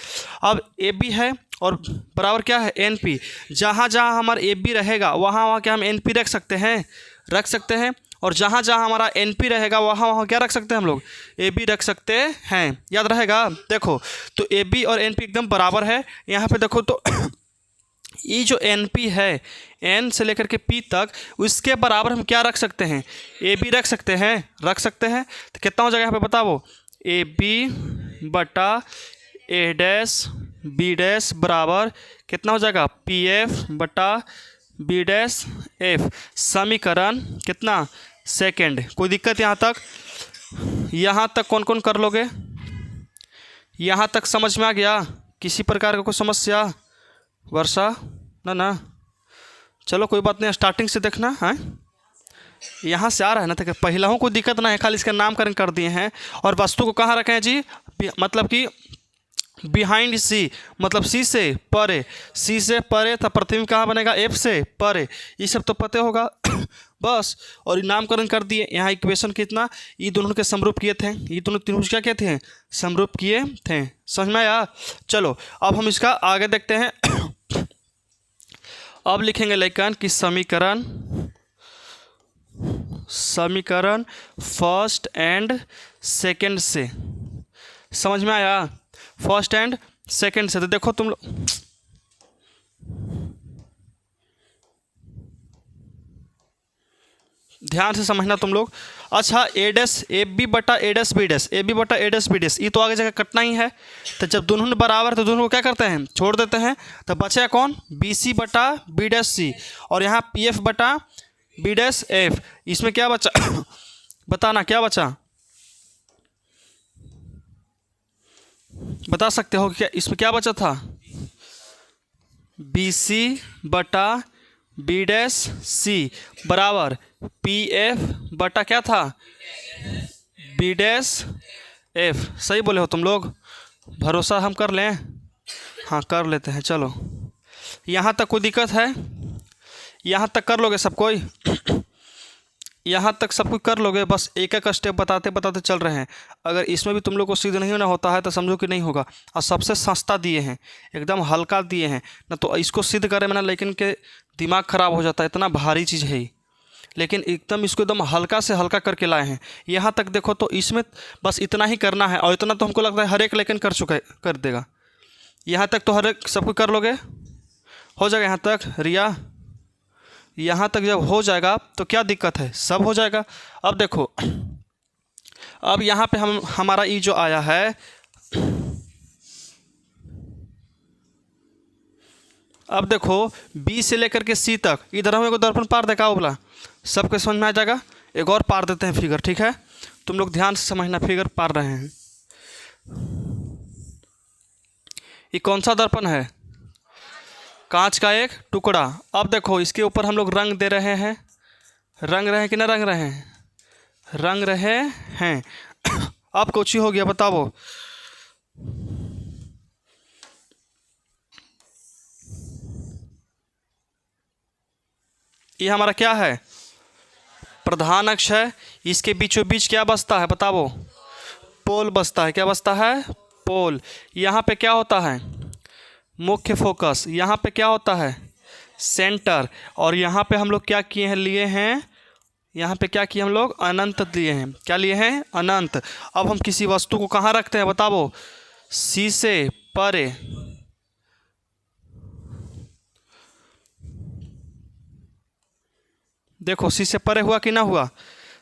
अब ए बी है और बराबर क्या है, एन पी। जहाँ जहाँ हमारा ए बी रहेगा वहाँ वहाँ क्या हम एन पी रख सकते हैं, रख सकते हैं, और जहाँ जहाँ हमारा एन पी रहेगा वहाँ वहाँ क्या रख सकते हैं हम लोग, ए बी रख सकते हैं, याद रहेगा। देखो तो ए बी और एन पी एकदम बराबर है। यहाँ पे देखो तो ये जो एन पी है, एन से लेकर के पी तक, उसके बराबर हम क्या रख सकते हैं, ए बी रख सकते हैं, रख सकते हैं। तो कितना हो जाएगा यहाँ पे बताओ, ए बी बटा ए डैश बी डैश बराबर कितना हो जाएगा, पी एफ बटा बी डैश एफ। समीकरण कितना, सेकंड। कोई दिक्कत यहाँ तक, यहाँ तक कौन कौन कर लोगे, यहाँ तक समझ में आ गया, किसी प्रकार का कोई समस्या वर्षा, ना ना, चलो कोई बात नहीं, स्टार्टिंग से देखना है। यहाँ से आ रहा है ना, तो पहला कोई दिक्कत ना है, खाली इसका नामकरण कर दिए हैं। और वस्तु को कहाँ रखे हैं जी, मतलब कि बिहाइंड सी, मतलब सी से परे, सी से परे तो प्रतिबिंब कहाँ बनेगा, एफ से परे, ये सब तो पता होगा बस। और नामकरण कर दिए। यहाँ इक्वेशन कितना, ये दोनों के समरूप किए थे, ये दोनों त्रिभुज क्या कहते हैं, समरूप किए थे। समझ में आया। चलो अब हम इसका आगे देखते हैं। अब लिखेंगे लेकिन कि समीकरण फर्स्ट एंड सेकंड से। समझ में आया, फर्स्ट एंड सेकंड से। तो देखो तुम लोग, ध्यान से समझना तुम लोग। अच्छा, ए डैश ए बी बटा A dash B dash, A B बटा ए डैश बी डैश, ये तो आगे जगह कटना ही है। तो जब दोनों बराबर तो दोनों को क्या करते हैं, छोड़ देते हैं। तो बचा कौन, बी सी बटा बी डैश सी, और यहाँ पी एफ बटा बी डैश एफ। इसमें क्या बचा बताना, क्या बचा, बता सकते हो क्या, इसमें क्या बचा था, बी सी बटा बी डैश सी बराबर पी एफ बटा क्या था, बी डैश एफ। सही बोले हो तुम लोग, भरोसा हम कर लें, हाँ कर लेते हैं। चलो यहाँ तक कोई दिक्कत है, यहाँ तक कर लोगे सब कोई, यहाँ तक सब कुछ कर लोगे, बस एक एक स्टेप बताते बताते चल रहे हैं। अगर इसमें भी तुम लोग को सिद्ध नहीं होना होता है तो समझो कि नहीं होगा। और सबसे सस्ता दिए हैं, एकदम हल्का दिए हैं ना, तो इसको सिद्ध करें ना, लेकिन के दिमाग ख़राब हो जाता है, इतना भारी चीज़ है ये। लेकिन एकदम इसको एकदम हल्का से हल्का करके लाए हैं। यहाँ तक देखो तो इसमें बस इतना ही करना है, और इतना तो हमको लगता है हर एक लेकिन कर देगा। यहाँ तक तो हर एक सब कुछ कर लोगे, हो जाएगा यहाँ तक। रिया, यहाँ तक जब हो जाएगा तो क्या दिक्कत है, सब हो जाएगा। अब देखो, अब यहाँ पे हमारा ई जो आया है, अब देखो बी से लेकर के सी तक, इधर हम एक दर्पण पार देखा बोला, सबके समझ में आ जाएगा। एक और पार देते हैं फिगर, ठीक है, तुम लोग ध्यान से समझना, फिगर पार रहे हैं। ये कौन सा दर्पण है, कांच का एक टुकड़ा। अब देखो इसके ऊपर हम लोग रंग दे रहे हैं, रंग रहे हैं कि ना रंग रहे हैं, रंग रहे हैं। अब कुछ ही हो गया, बताओ। ये हमारा क्या है, प्रधान अक्ष है, इसके बीचों बीच क्या बसता है, बताओ, पोल बसता है। क्या बसता है, पोल। यहाँ पे क्या होता है, मुख्य फोकस। यहाँ पे क्या होता है, सेंटर। और यहाँ पे हम लोग क्या किए हैं, लिए हैं, यहाँ पे क्या किए हम लोग, अनंत लिए हैं। क्या लिए हैं, अनंत। अब हम किसी वस्तु को कहाँ रखते हैं, बताओ, सी से परे। देखो सी से परे हुआ कि ना हुआ,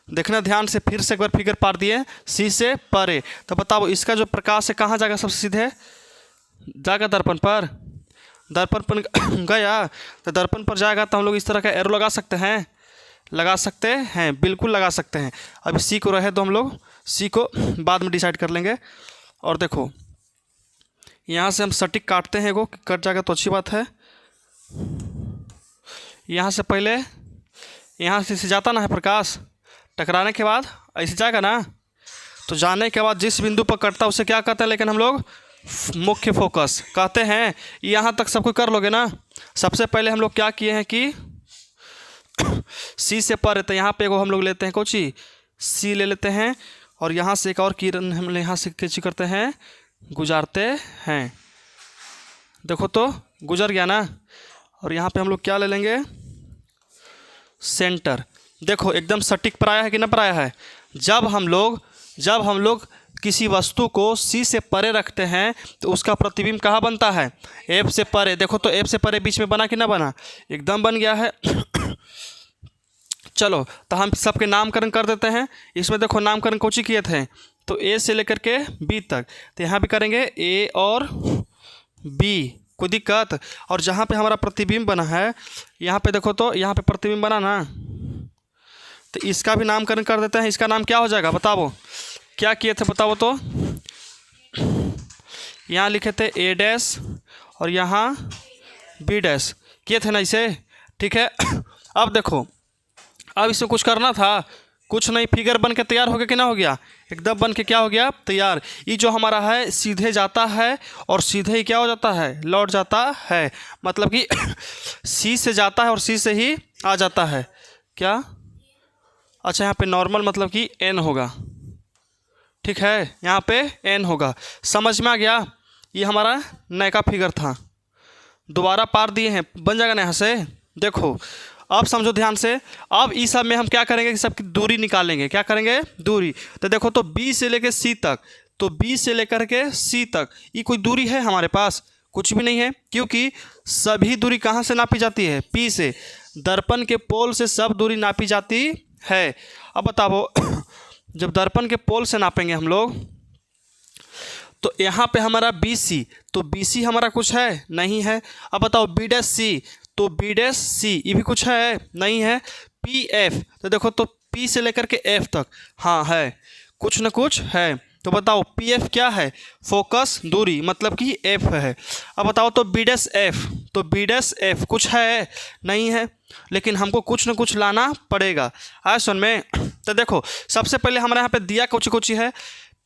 देखना ध्यान से, फिर से एक बार फिगर पार दिए, सी से परे। तो बताओ इसका जो प्रकाश है कहाँ जाएगा, सबसे सीधे जाएगा दर्पण पर। दर्पण पर गया तो दर्पण पर जाएगा तो हम लोग इस तरह का एरो लगा सकते हैं, लगा सकते हैं, बिल्कुल लगा सकते हैं। अभी सी को रहे तो हम लोग सी को बाद में डिसाइड कर लेंगे। और देखो यहाँ से हम सटीक काटते हैं, एगो कट जाएगा तो अच्छी बात है। यहाँ से पहले यहाँ से जाता ना है प्रकाश, टकराने के बाद ऐसे जाएगा ना, तो जाने के बाद जिस बिंदु पर कटता है उसे क्या कहते हैं, लेकिन हम लोग मुख्य फोकस कहते हैं। यहाँ तक सब कुछ कर लोगे ना। सबसे पहले हम लोग क्या किए हैं कि सी से पर, तो यहाँ पे एगो हम लोग लेते हैं कोची, सी ले लेते हैं, और यहाँ से एक और किरण हम यहाँ से कैची करते हैं, गुजारते हैं। देखो तो गुजर गया ना। और यहाँ पे हम लोग क्या ले लेंगे, सेंटर। देखो एकदम सटीक पराया है कि ना पराया है। जब हम लोग किसी वस्तु को सी से परे रखते हैं तो उसका प्रतिबिंब कहाँ बनता है, एफ से परे। देखो तो एफ से परे बीच में बना कि ना बना, एकदम बन गया है। चलो तो हम सबके नामकरण कर देते हैं। इसमें देखो नामकरण कौन सी किए थे, तो ए से लेकर के बी तक, तो यहाँ भी करेंगे ए और बी, कोई दिक्कत। और जहाँ पे हमारा प्रतिबिंब बना है, यहाँ पे देखो तो यहाँ पे प्रतिबिंब बना ना, तो इसका भी नामकरण कर देते हैं। इसका नाम क्या हो जाएगा, बताओ क्या किए थे, बताओ तो। यहाँ लिखे थे ए डैश और यहाँ बी डैश किए थे ना इसे, ठीक है। अब देखो, अब इसमें कुछ करना था, कुछ नहीं, फिगर बन के तैयार हो गया कि ना हो गया, एकदम बन के क्या हो गया, तैयार। ये जो हमारा है सीधे जाता है और सीधे ही क्या हो जाता है, लौट जाता है। मतलब कि सी से जाता है और सी से ही आ जाता है। क्या, अच्छा यहाँ पे नॉर्मल मतलब कि एन होगा, ठीक है, यहाँ पे एन होगा। समझ में आ गया। ये हमारा नए का फिगर था, दोबारा पार दिए हैं, बन जाएगा ना यहाँ से। देखो अब समझो ध्यान से। अब इस सब में हम क्या करेंगे कि सबकी दूरी निकालेंगे। क्या करेंगे, दूरी। तो देखो, तो बी से लेकर सी तक, तो बी से लेकर के सी तक ये कोई दूरी है हमारे पास? कुछ भी नहीं है, क्योंकि सभी दूरी कहाँ से नापी जाती है, पी से। दर्पण के पोल से सब दूरी नापी जाती है। अब बताओ जब दर्पण के पोल से नापेंगे हम लोग, तो यहाँ पे हमारा बी सी, तो बी सी हमारा कुछ है, नहीं है। अब बताओ बी डैश सी, तो बी डैश सी ये भी कुछ है, नहीं है। पी एफ, तो देखो तो पी से लेकर के एफ तक, हाँ है, कुछ न कुछ है। तो बताओ पी एफ क्या है, फोकस दूरी, मतलब कि एफ है। अब बताओ तो बी डैश एफ, तो बी डैश एफ कुछ है, नहीं है, लेकिन हमको कुछ न कुछ लाना पड़ेगा। आए सुन में। तो देखो सबसे पहले हमारे यहाँ पे दिया कुछ कुछ है।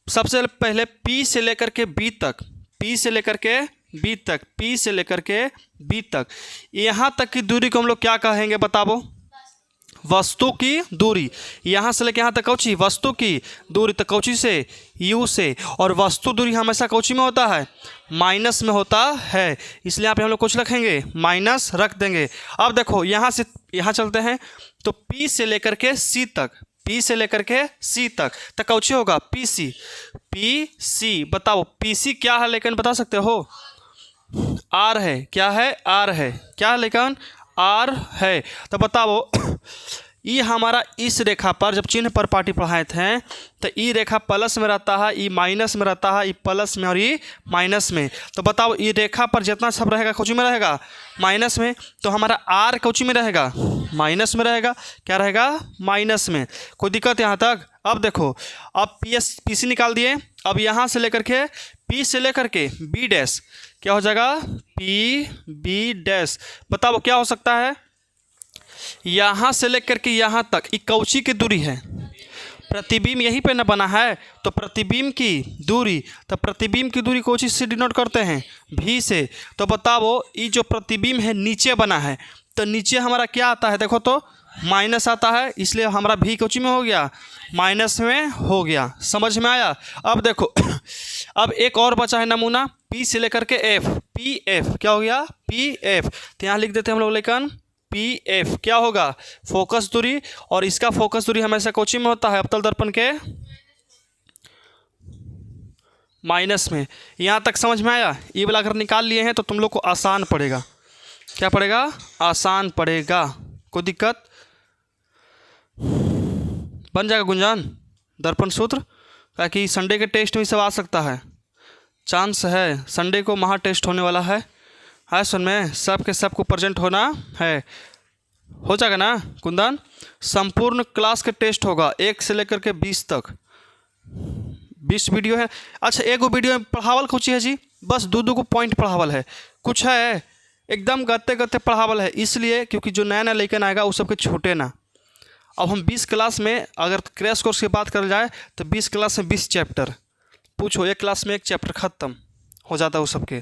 सबसे पहले पी से लेकर के बी तक, पी से लेकर के बी तक, पी से लेकर के बी तक, यहाँ तक की दूरी को हम लोग क्या कहेंगे बताओ, वस्तु की दूरी। यहाँ से लेकर यहाँ तक कौची, वस्तु की दूरी। तो कौची से, यू से। और वस्तु दूरी हमेशा कौची में होता है, माइनस में होता है, इसलिए यहाँ पे हम लोग कुछ रखेंगे, माइनस रख देंगे। अब देखो यहाँ से यहाँ चलते हैं, तो पी से लेकर के सी तक, पी से लेकर के सी तक, तो कौची होगा, पी सी। पी सी, बताओ पी सी क्या है, लेकिन बता सकते हो, आर है। क्या है, आर है। क्या है लेकिन, आर है। तो बताओ ये हमारा इस रेखा पर जब चिन्ह पर पाटी पढ़ाए थे, तो ई रेखा प्लस में रहता है, ई माइनस में रहता है, ई प्लस में और ई माइनस में। तो बताओ ये रेखा पर जितना सब रहेगा कौची में रहेगा, माइनस में। तो हमारा आर कौची में रहेगा, माइनस में रहेगा। क्या रहेगा, माइनस में। कोई दिक्कत यहाँ तक? अब देखो, अब पी सी निकाल दिए। अब यहाँ से लेकर के पी से लेकर के बी डैश क्या हो जाएगा, पी बी डैश। बताओ क्या हो सकता है, यहाँ से लेकर के यहाँ तक ये कौची की दूरी है, प्रतिबिंब यहीं पे न बना है, तो प्रतिबिंब की दूरी। तो प्रतिबिंब की दूरी कौची से डिनोट करते हैं, भी से। तो बताओ ये जो प्रतिबिंब है नीचे बना है, तो नीचे हमारा क्या आता है, देखो तो माइनस आता है, इसलिए हमारा भी कौची में हो गया, माइनस में हो गया। समझ में आया? अब देखो अब एक और बचा है नमूना, पी से लेकर के एफ, पी एफ क्या हो गया, पी एफ। तो यहाँ लिख देते हैं हम लोग, लेकिन पी एफ क्या होगा, फोकस दूरी। और इसका फोकस दूरी हमेशा कौची में होता है, अवतल दर्पण के माइनस में। यहाँ तक समझ में आया? ये वाला अगर निकाल लिए हैं तो तुम लोग को आसान पड़ेगा। क्या पड़ेगा, आसान पड़ेगा। कोई दिक्कत? बन जाएगा गुंजान दर्पण सूत्र, ताकि संडे के टेस्ट में सब आ सकता है, चांस है। संडे को महा टेस्ट होने वाला है। हाँ सुन में, सब के सबको प्रेजेंट होना है, हो जाएगा ना कुंदन? संपूर्ण क्लास के टेस्ट होगा 1 से लेकर के 20 तक। 20 वीडियो है। अच्छा एक वीडियो में पढ़ावल कुछ है जी, बस दो को पॉइंट पढ़ावल है, कुछ है एकदम गत्ते गत्ते पढ़ावल है, इसलिए क्योंकि जो नया नया लेकर आएगा वो सबके छूटे ना। अब हम 20 क्लास में अगर क्रैश कोर्स की बात कर जाए तो 20 क्लास में 20 चैप्टर, पूछो एक क्लास में एक चैप्टर ख़त्म हो जाता है वो सबके।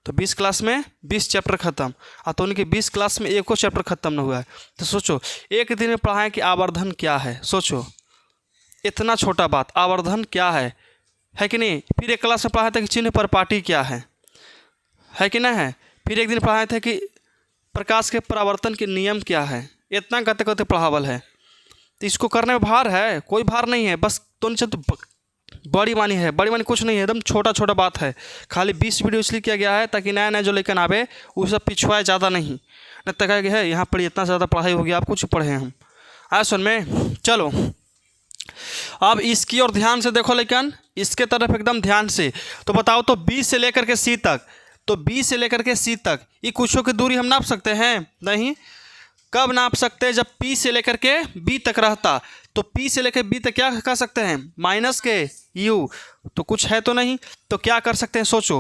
तो 20 क्लास में 20 चैप्टर ख़त्म, तो उनके 20 क्लास में एको चैप्टर ख़त्म ना हुआ है। तो सोचो एक दिन में पढ़ाएं कि आवर्धन क्या है, सोचो इतना छोटा बात, आवर्धन क्या है कि नहीं। फिर एक क्लास में पढ़ाए थे कि चिन्ह पर पाटी क्या है कि नहीं है। फिर एक दिन पढ़ाए थे कि प्रकाश के परावर्तन के नियम क्या है। इतना गते गते पढ़ावल है, तो इसको करने में भार है? कोई भार नहीं है, बस तो बड़ी मानी है, बड़ी मानी कुछ नहीं है, एकदम छोटा छोटा बात है। खाली 20 वीडियो इसलिए किया गया है ताकि नया नया जो लेकर आवे वो सब पिछुआए ज़्यादा नहीं, न तक है यहाँ पर इतना ज़्यादा पढ़ाई हो गया, आप कुछ पढ़े हम। आया सुन में, चलो अब इसकी और ध्यान से देखो, लेकिन इसके तरफ एकदम ध्यान से। तो बताओ तो बी से लेकर के सी तक, तो बी से लेकर के सी तक ये कुछों की दूरी हम नाप सकते हैं? नहीं। कब नाप सकते हैं? जब P से लेकर के B तक रहता। तो P से लेकर B तक क्या कर सकते हैं? माइनस के U। तो कुछ है तो नहीं, तो क्या कर सकते हैं सोचो।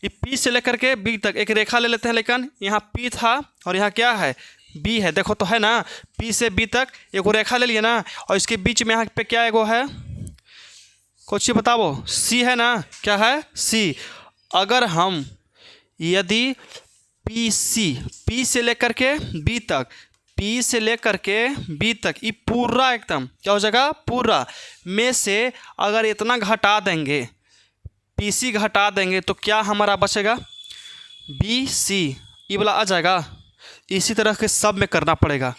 ये P से लेकर के B तक एक रेखा ले लेते हैं, लेकिन यहाँ P था और यहाँ क्या है बी है, देखो तो है ना, पी से बी तक एक रेखा ले लिए ना, और इसके बीच में यहाँ पे क्या एगो है, कुछ बताओ, सी है ना, क्या है, सी। अगर हम यदि पी से लेकर के बी तक, पी से लेकर के बी तक ये पूरा एकदम क्या हो जाएगा, पूरा में से अगर इतना घटा देंगे, पी सी घटा देंगे तो क्या हमारा बचेगा, बी सी, ये वाला आ जाएगा। इसी तरह के सब में करना पड़ेगा,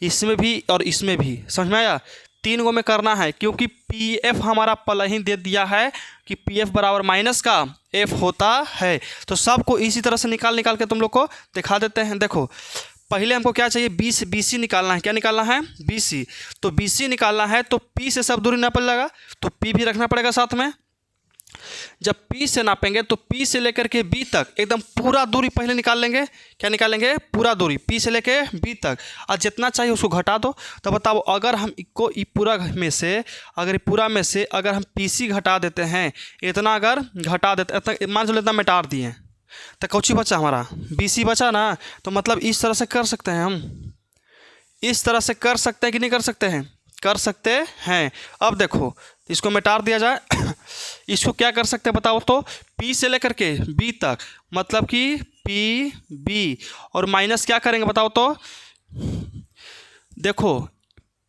इसमें भी और इसमें भी, समझ में आया। 3 गो में करना है, क्योंकि पी एफ हमारा पहले ही दे दिया है कि पी एफ बराबर माइनस का एफ होता है। तो सबको इसी तरह से निकाल के तुम लोग को दिखा देते हैं। देखो पहले हमको क्या चाहिए, बी सी निकालना है। क्या निकालना है, बी सी। तो बी सी निकालना है तो पी से सब दूरी नापा जाएगा, तो पी भी रखना पड़ेगा साथ में। जब P से नापेंगे तो P से लेकर के B तक एकदम पूरा दूरी पहले निकाल लेंगे। क्या निकालेंगे, पूरा दूरी P से लेके B तक, और जितना चाहिए उसको घटा दो। तो बताओ अगर हम इसको पूरा में से, अगर हम PC घटा देते हैं, इतना अगर घटा देते, मान लो इतना मिटा दिए, तो कौची बचा हमारा, BC बचा ना। तो मतलब इस तरह से कर सकते हैं हम, इस तरह से कर सकते हैं कि नहीं कर सकते हैं, कर सकते हैं। अब देखो इसको मिटा दिया जाए इसको क्या कर सकते हैं बताओ तो, P से लेकर के B तक, मतलब कि पी बी, और माइनस क्या करेंगे बताओ तो, देखो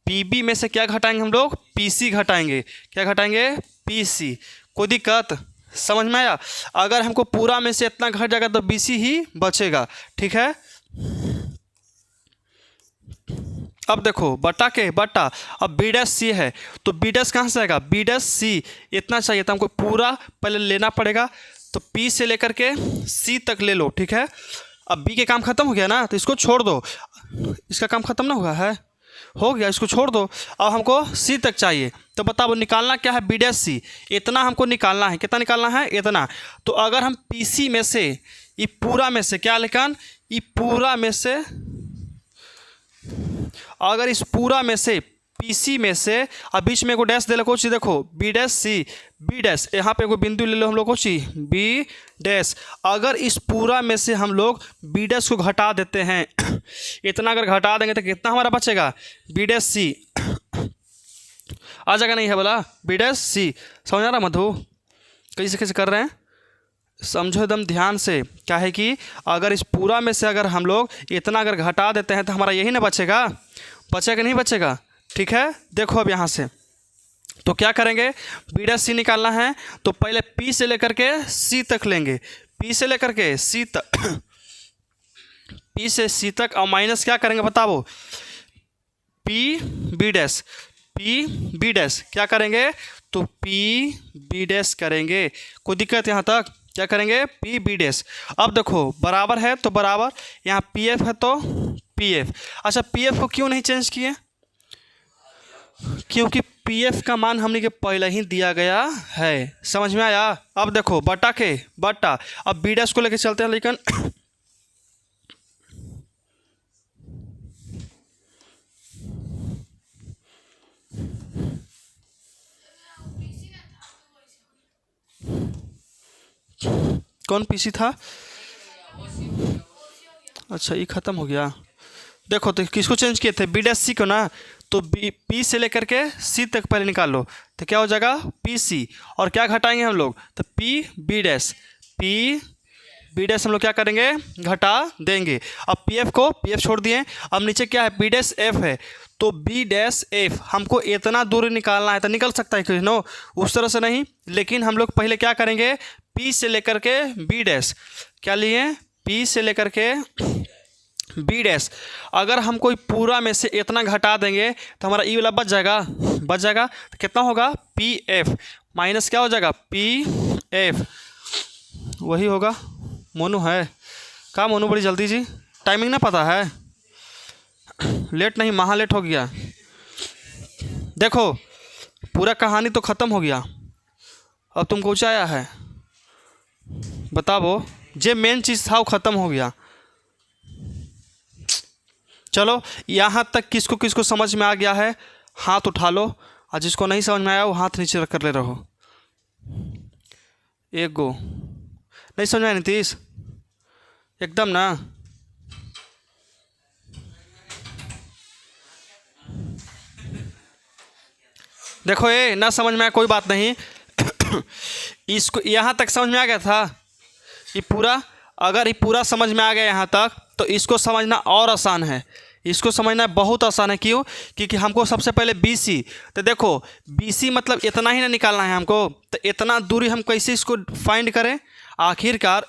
PB में से क्या घटाएंगे हम लोग, PC घटाएंगे। क्या घटाएंगे, PC। कोई दिक्कत, समझ में आया। अगर हमको पूरा में से इतना घट जाएगा तो BC ही बचेगा, ठीक है। अब देखो बटा के बटा, अब बी डैश सी है तो बी डैश कहाँ से आएगा, बी डैश सी, इतना चाहिए तो हमको पूरा पहले लेना पड़ेगा। तो पी से लेकर के सी तक ले लो, ठीक है। अब बी के काम खत्म हो गया ना, तो इसको छोड़ दो, इसका काम खत्म ना हुआ है, हो गया, इसको छोड़ दो। अब हमको सी तक चाहिए, तो बताओ निकालना क्या है, बी डैश सी, इतना हमको निकालना है। कितना निकालना है, इतना। तो अगर हम पी सी में से, ये पूरा में से क्या लेकिन, ये पूरा में से, अगर इस पूरा में से पीसी में से, अब बीच में एगो डैश दे लो, देखो B dash C, B dash, यहाँ पे एगो बिंदु ले लो हम लोग को ची बी डैश। अगर इस पूरा में से हम लोग बी डैश को घटा देते हैं इतना अगर घटा देंगे तो कितना हमारा बचेगा, बी डैश सी आ जाएगा, नहीं है बोला, बी डैश सी। समझ आ रहा मधु, कैसे कैसे कर रहे हैं, समझो एकदम ध्यान से। क्या है कि अगर इस पूरा में से अगर हम लोग इतना अगर घटा देते हैं तो हमारा यही ना बचेगा, बचेगा नहीं बचेगा, ठीक है। देखो अब यहाँ से तो क्या करेंगे, बी डैश सी निकालना है तो पहले पी से लेकर के सी तक लेंगे, पी से लेकर के सी तक पी से सी तक, और माइनस क्या करेंगे बताओ, P B dash, P B dash क्या करेंगे, तो पी बी डैश करेंगे। कोई दिक्कत यहाँ तक, क्या करेंगे, पी बी डैश। अब देखो बराबर है तो बराबर, यहाँ पी एफ है तो पी एफ। अच्छा पी एफ को क्यों नहीं चेंज किए, क्योंकि पी एफ का मान हमने के पहले ही दिया गया है, समझ में आया। अब देखो बटा के बटा, अब बी डैश को लेके चलते हैं, लेकिन कौन पीसी था, अच्छा ये ख़त्म हो गया। देखो तो किसको चेंज किए थे, बी डैश सी को ना, तो बी पी से लेकर के सी तक पहले निकाल लो, तो क्या हो जाएगा, पी सी। और क्या घटाएंगे हम लोग, तो P B dash, P B dash हम लोग क्या करेंगे, घटा देंगे। अब पी एफ को पी एफ छोड़ दिए, अब नीचे क्या है, बी डैश एफ है, तो बी डैश एफ हमको इतना दूरी निकालना है, तो निकल सकता है कि नो, उस तरह से नहीं, लेकिन हम लोग पहले क्या करेंगे, पी से लेकर के बी डैश, क्या लिए, पी से लेकर के बी डैश। अगर हम कोई पूरा में से इतना घटा देंगे तो हमारा ई वाला बच जाएगा, तो कितना होगा, पी एफ माइनस क्या हो जाएगा, पी एफ, वही होगा। मोनू है क्या, मोनू बड़ी जल्दी जी, टाइमिंग ना पता है, लेट नहीं, महा लेट हो गया। देखो पूरा कहानी तो ख़त्म हो गया, अब तुमको कुछ आया है बताओ, जे मेन चीज़ था वो ख़त्म हो गया। चलो यहाँ तक किसको किसको समझ में आ गया है, हाथ उठा लो, और जिसको नहीं समझ में आया वो हाथ नीचे रख कर ले रहो। एक गो नहीं समझ में आया नीतीश, एकदम ना, देखो ये ना समझ में आया कोई बात नहीं। इसको यहाँ तक समझ में आ गया था ये पूरा। अगर ये पूरा समझ में आ गया यहाँ तक तो इसको समझना और आसान है, इसको समझना बहुत आसान है। क्यों? क्योंकि हमको सबसे पहले BC, तो देखो BC मतलब इतना ही ना निकालना है हमको, तो इतना दूरी हम कैसे इसको फाइंड करें? आखिरकार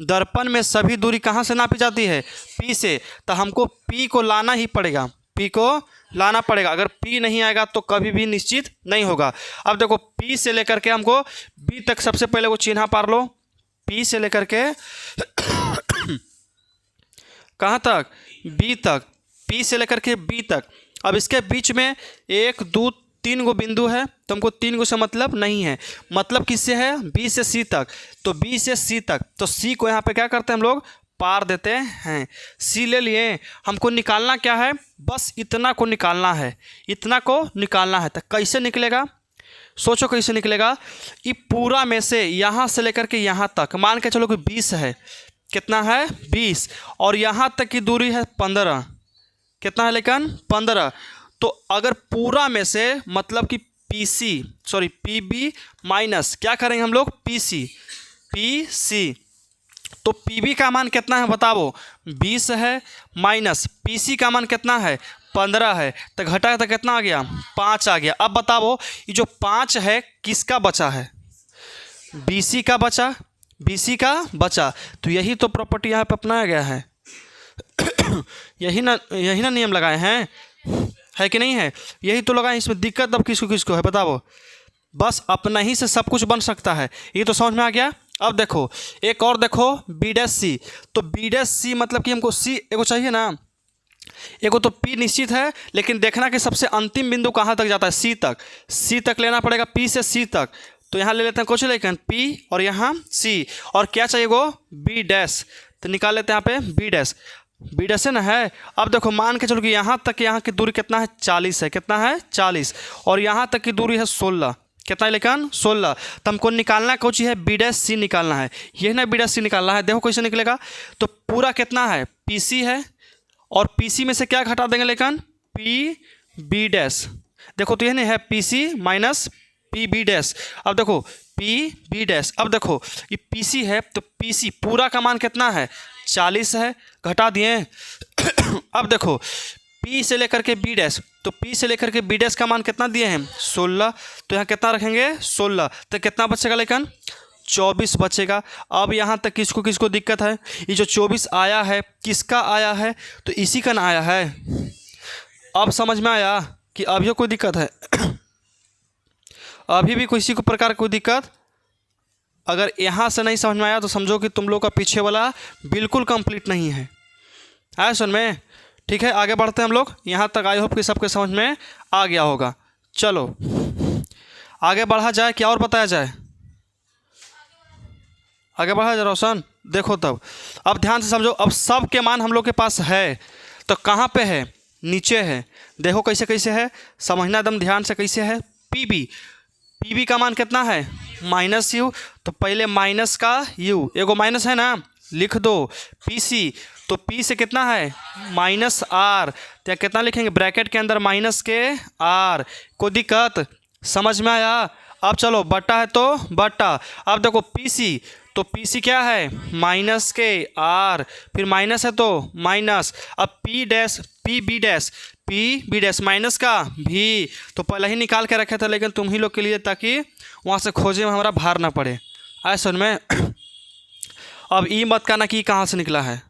दर्पण में सभी दूरी कहाँ से नापी जाती है? P से। तो हमको P को लाना ही पड़ेगा, P को लाना पड़ेगा। अगर P नहीं आएगा तो कभी भी निश्चित नहीं होगा। अब देखो P से लेकर के हमको B तक सबसे पहले वो चिन्ह पार लो। P से लेकर के कहाँ तक? B तक। P से लेकर के B तक। अब इसके बीच में 1 2 3 गो बिंदु है, तो हमको 3 गो से मतलब नहीं है। मतलब किससे है? B से C तक। तो B से C तक, तो C को यहाँ पे क्या करते हैं हम लोग? पार देते हैं। C ले लिए। हमको निकालना क्या है? बस इतना को निकालना है, इतना को निकालना है। तो कैसे निकलेगा? सोचो कैसे निकलेगा? ये पूरा में से यहाँ से लेकर के यहाँ तक मान के चलो कि 20 है। कितना है? 20। और यहाँ तक की दूरी है 15। कितना है लेकिन? 15। तो अगर पूरा में से मतलब कि PB माइनस क्या करेंगे हम लोग? PC। तो PB का मान कितना है बताओ? 20 है, माइनस PC का मान कितना है? 15 है। तो घटा तो कितना आ गया? 5 आ गया। अब बताओ ये जो 5 है किसका बचा है? BC का बचा, BC का बचा। तो यही तो प्रॉपर्टी यहाँ पे अपनाया गया है। यही ना नियम लगाए हैं, है कि नहीं है? यही तो लगाए। इसमें दिक्कत अब किसको है बताओ? बस अपना ही से सब कुछ बन सकता है। ये तो समझ में आ गया। अब देखो एक और देखो B'C। तो B'C मतलब कि हमको C एगो चाहिए ना, एगो तो P निश्चित है, लेकिन देखना कि सबसे अंतिम बिंदु कहाँ तक जाता है? C तक लेना पड़ेगा, P से C तक। तो यहाँ ले लेते हैं कुछ, लेकिन P और यहाँ C। और क्या चाहिए गो? B'। तो निकाल लेते हैं यहाँ पे B' है ना है। अब देखो मान के चलो कि यहाँ तक यहाँ की दूरी कितना है? 40 है। कितना है? 40। और यहाँ तक की दूरी है 16। कितना है लेकिन? 16। तो हमको निकालना कौन सी है? B'C निकालना है। ये ना B'C निकालना है। देखो कैसे निकलेगा? तो पूरा कितना है? PC है, और PC में से क्या घटा देंगे लेकिन? PB'। देखो तो ये नहीं है PC माइनस PB'। अब देखो PB'। अब देखो ये PC है, तो PC पूरा का मान कितना है? 40 है, घटा दिए। अब देखो P से लेकर के B', तो P से लेकर के B' का मान कितना दिए हैं? 16। तो यहाँ कितना रखेंगे? 16। तो कितना बचेगा लेकिन? 24 बचेगा। अब यहाँ तक किसको दिक्कत है? ये जो 24 आया है किसका आया है? तो इसी का ना आया है। अब समझ में आया कि अभी कोई दिक्कत है? अभी भी किसी को प्रकार कोई दिक्कत? अगर यहाँ से नहीं समझ में आया तो समझो कि तुम लोग का पीछे वाला बिल्कुल कंप्लीट नहीं है। आया सुन में? ठीक है, आगे बढ़ते हैं हम लोग। यहाँ तक आई होप कि सबके समझ में आ गया होगा। चलो आगे बढ़ा जाए, क्या और बताया जाए? आगे बढ़ा जाए रोशन। देखो तब अब ध्यान से समझो। अब सब के मान हम लोग के पास है, तो कहाँ पे है? नीचे है। देखो कैसे कैसे है, समझना एकदम ध्यान से। कैसे है? PB का मान कितना है? -U। तो पहले माइनस का U, एगो माइनस है ना, लिख दो। PC, तो P से कितना है? -R। तो कितना लिखेंगे? ब्रैकेट के अंदर माइनस के R। कोई दिक्कत? समझ में आया? अब चलो बट्टा है तो बट्टा। अब देखो PC, तो PC क्या है? माइनस के R, फिर माइनस है तो माइनस। अब PB' माइनस का V। तो पहले ही निकाल के रखे थे, लेकिन तुम ही लोग के लिए, ताकि वहाँ से खोजे में हमारा भार ना पड़े। आए सुन में? अब ई मत कहना कि कहाँ से निकला है,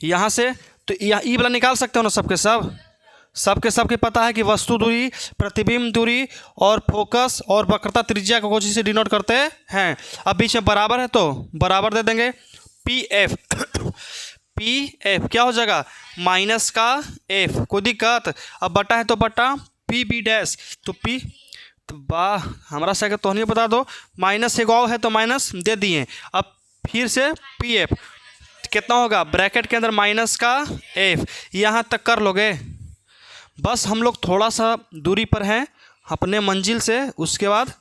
यहाँ से। तो यहाँ ई वाला निकाल सकते हो ना सबके पता है कि वस्तु दूरी, प्रतिबिंब दूरी और फोकस और वक्रता त्रिज्या को कोई से डिनोट करते हैं। अब बीच में बराबर है तो बराबर दे देंगे। PF क्या हो जाएगा? माइनस का F। कोई दिक्कत? अब बटा है तो बटा PB', तो P, तो वाह हमारा से तो नहीं बता दो। माइनस से गौ है तो माइनस दे दिए। अब फिर से PF कितना होगा? ब्रैकेट के अंदर माइनस का F। यहाँ तक कर लोगे? बस हम लोग थोड़ा सा दूरी पर हैं अपने मंजिल से, उसके बाद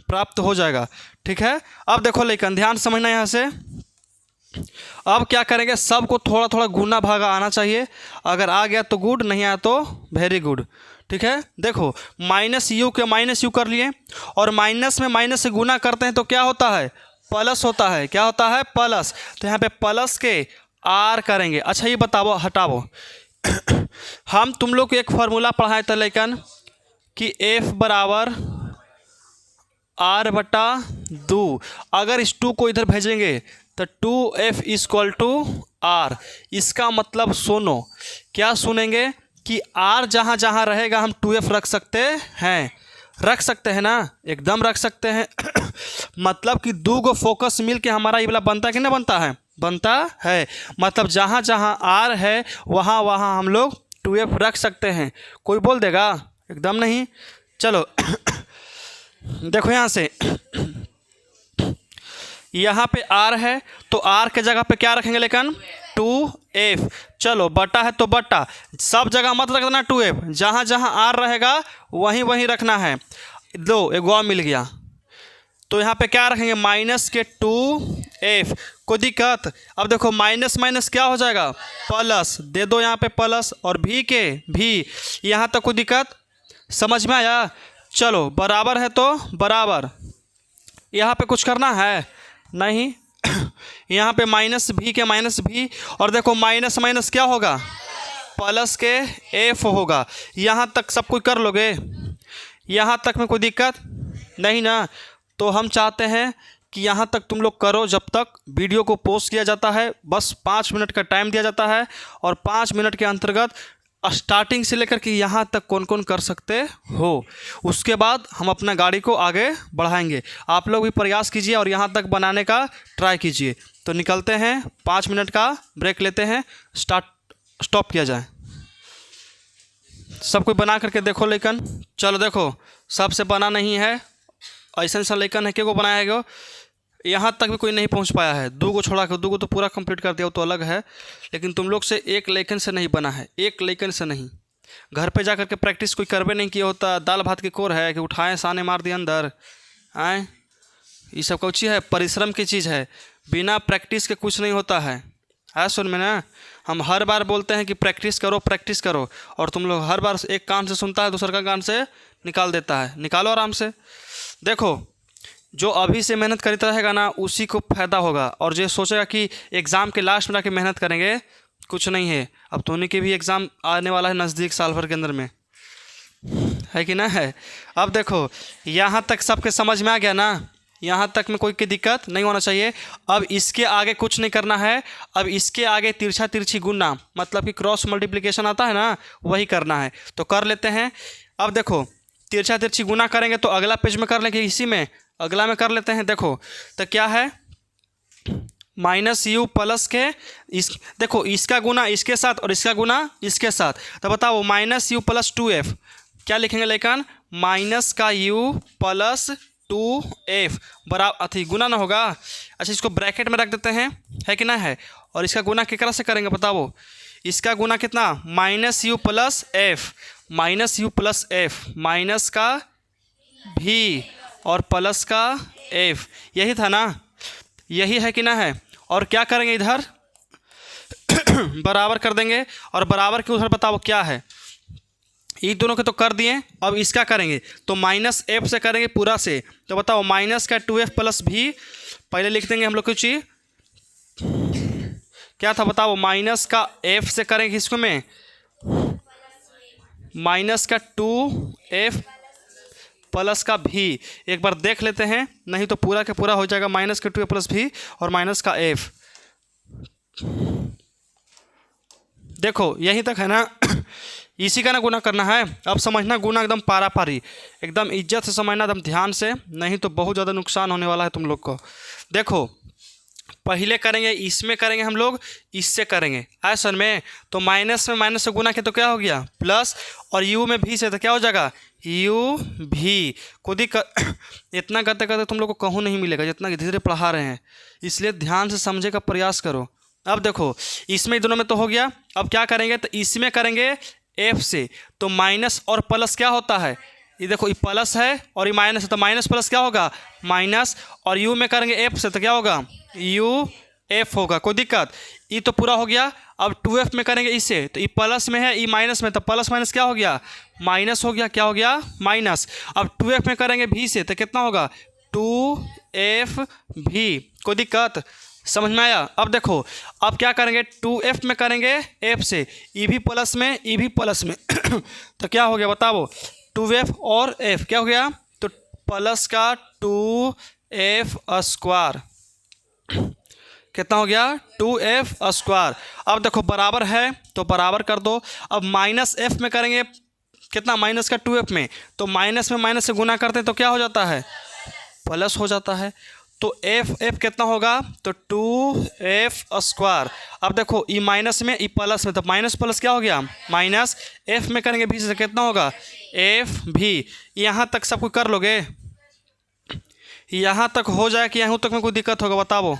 प्राप्त हो जाएगा। ठीक है, अब देखो लेकिन ध्यान समझना। यहाँ से अब क्या करेंगे? सबको थोड़ा थोड़ा गुना भागा आना चाहिए। अगर आ गया तो गुड, नहीं आया तो वेरी गुड। ठीक है, देखो माइनस यू के माइनस यू कर लिए और माइनस में माइनस से गुना करते हैं तो क्या होता है, प्लस होता है। क्या होता है, प्लस। तो यहाँ पे प्लस के आर करेंगे। अच्छा ये बताओ, हटाओ हम तुम लोग को एक फार्मूला पढ़ाए थे लेकिन कि F बराबर आर बटा 2। अगर इस 2 को इधर भेजेंगे तो 2F इक्वल टू आर। इसका मतलब सुनो, क्या सुनेंगे कि आर जहाँ जहाँ रहेगा हम 2F रख सकते हैं। रख सकते हैं ना, एकदम रख सकते हैं मतलब कि 2 गो फोकस मिल के हमारा ये वाला बनता है कि नहीं बनता है, बनता है। मतलब जहाँ जहाँ आर है वहाँ वहाँ हम लोग 2F रख सकते हैं। कोई बोल देगा, एकदम नहीं। चलो देखो यहाँ से यहाँ पे आर है तो आर के जगह पे क्या रखेंगे, लेकिन 2F। चलो बटा है तो बटा, सब जगह मत रख देना 2F, जहाँ जहाँ आर रहेगा वहीं वहीं रखना है। दो एक और मिल गया तो यहाँ पे क्या रखेंगे, माइनस के 2F। कोई दिक्कत? अब देखो माइनस माइनस क्या हो जाएगा, प्लस। दे दो यहाँ पे प्लस और भी के भी। यहाँ तक कोई दिक्कत, समझ में आया? चलो बराबर है तो बराबर, यहाँ पे कुछ करना है नहीं यहाँ पे माइनस भी के माइनस भी, और देखो माइनस माइनस क्या होगा, प्लस के F होगा। यहाँ तक सब कुछ कर लोगे, यहाँ तक में कोई दिक्कत नहीं ना? तो हम चाहते हैं कि यहाँ तक तुम लोग करो जब तक वीडियो को पोस्ट किया जाता है। बस 5 मिनट का टाइम दिया जाता है और 5 मिनट के अंतर्गत स्टार्टिंग से लेकर के यहाँ तक कौन कौन कर सकते हो, उसके बाद हम अपना गाड़ी को आगे बढ़ाएंगे। आप लोग भी प्रयास कीजिए और यहाँ तक बनाने का ट्राई कीजिए। तो निकलते हैं, 5 मिनट का ब्रेक लेते हैं, स्टॉप किया जाए। सब कोई बना करके देखो लेकिन। चलो देखो सबसे बना नहीं है, ऐसा ऐसा लेकिन है, को बनाया है यहाँ तक भी कोई नहीं पहुँच पाया है। 2 को छोड़ा कर 2 को तो पूरा कंप्लीट कर दिया, वो तो अलग है। लेकिन तुम लोग से एक लेकिन से नहीं बना है, एक लेकिन से नहीं। घर पे जा कर के प्रैक्टिस कोई करवे नहीं किया होता, दाल भात की कोर है कि उठाएं साने मार दिए अंदर आए। ये सब कौन चीज़ है, परिश्रम की चीज़ है। बिना प्रैक्टिस के कुछ नहीं होता है। सुन में ना, हम हर बार बोलते हैं कि प्रैक्टिस करो प्रैक्टिस करो, और तुम लोग हर बार एक कान से सुनता है दूसरा का कान से निकाल देता है। निकालो आराम से। देखो जो अभी से मेहनत करता रहेगा ना उसी को फ़ायदा होगा, और जो सोचेगा कि एग्ज़ाम के लास्ट में जाके मेहनत करेंगे, कुछ नहीं है। अब तो उन्हीं के भी एग्ज़ाम आने वाला है नज़दीक, साल भर के अंदर में, है कि ना है। अब देखो यहाँ तक सबके समझ में आ गया ना, यहाँ तक में कोई की दिक्कत नहीं होना चाहिए। अब इसके आगे कुछ नहीं करना है। अब इसके आगे तिरछा तिरछी गुना, मतलब कि क्रॉस मल्टीप्लिकेशन आता है ना, वही करना है। तो कर लेते हैं। अब देखो तिरछा तिरछी गुना करेंगे तो अगला पेज में कर लेंगे, इसी में अगला में कर लेते हैं। देखो तो क्या है, माइनस यू प्लस के इस, देखो इसका गुना इसके साथ और इसका गुना इसके साथ। तो बताओ माइनस यू प्लस 2F क्या लिखेंगे, लेकिन माइनस का u प्लस 2F बराबर अथी गुना ना होगा। अच्छा इसको ब्रैकेट में रख देते हैं, है कि ना है। और इसका गुना कितना से करेंगे बताओ, इसका गुना कितना, minus you plus F, minus you plus F, minus का भी और प्लस का एफ, यही था ना, यही है कि ना है। और क्या करेंगे इधर बराबर कर देंगे, और बराबर के उधर बताओ क्या है, ये दोनों के तो कर दिए। अब इसका करेंगे तो माइनस एफ से करेंगे पूरा से। तो बताओ माइनस का 2F प्लस भी, पहले लिख देंगे हम लोग कुछ क्या था बताओ, माइनस का एफ से करेंगे इसको में, माइनस का 2F प्लस का भी। एक बार देख लेते हैं, नहीं तो पूरा का पूरा हो जाएगा माइनस का 2F प्लस भी और माइनस का एफ। देखो यहीं तक है ना, इसी का ना गुना करना है। अब समझना गुना एकदम पारा पारी, एकदम इज्जत से समझना, एकदम ध्यान से, नहीं तो बहुत ज़्यादा नुकसान होने वाला है तुम लोग को। देखो पहले करेंगे इसमें, करेंगे हम लोग इससे करेंगे ऐसा में। तो माइनस में माइनस से गुना किया तो क्या हो गया प्लस, और यू में भी से तो क्या हो जाएगा यू भी। को दिक्कत इतना करते करते तुम लोग को कहूँ नहीं मिलेगा जितना धीरे धीरे पढ़ा रहे हैं, इसलिए ध्यान से समझे का प्रयास करो। अब देखो इसमें दोनों में तो हो गया। अब क्या करेंगे तो इसमें करेंगे एफ से। तो माइनस और प्लस क्या होता है, ये देखो ये प्लस है और ये माइनस है, तो माइनस प्लस क्या होगा माइनस, और यू में करेंगे एफ से तो क्या होगा यू एफ होगा, कोई दिक्कत। ई तो पूरा हो गया। अब 2f में करेंगे इससे, तो ई प्लस में है, ई माइनस में, तो प्लस माइनस क्या हो गया, माइनस हो गया। क्या हो गया, माइनस। अब 2f में करेंगे भी से, तो कितना होगा, 2f भी, कोई दिक्कत, समझ में आया। अब देखो, अब क्या करेंगे, 2f में करेंगे f से, ई भी प्लस में, ई भी प्लस में तो क्या हो गया बताओ, 2f और f क्या हो गया, तो प्लस का 2f स्क्वायर, कितना हो गया, 2f स्क्वायर। अब देखो बराबर है तो बराबर कर दो। अब माइनस f में करेंगे कितना, माइनस का 2f में, तो माइनस में माइनस से गुना करते हैं तो क्या हो जाता है, प्लस हो जाता है। तो f कितना होगा, तो 2f स्क्वायर। अब देखो ई माइनस में, ई प्लस में, तो माइनस प्लस क्या हो गया, माइनस। f में करेंगे भी से कितना होगा, f भी। यहाँ तक सब कुछ कर लोगे, यहाँ तक हो जाए कि यहाँ तक में कोई दिक्कत होगा बताओ।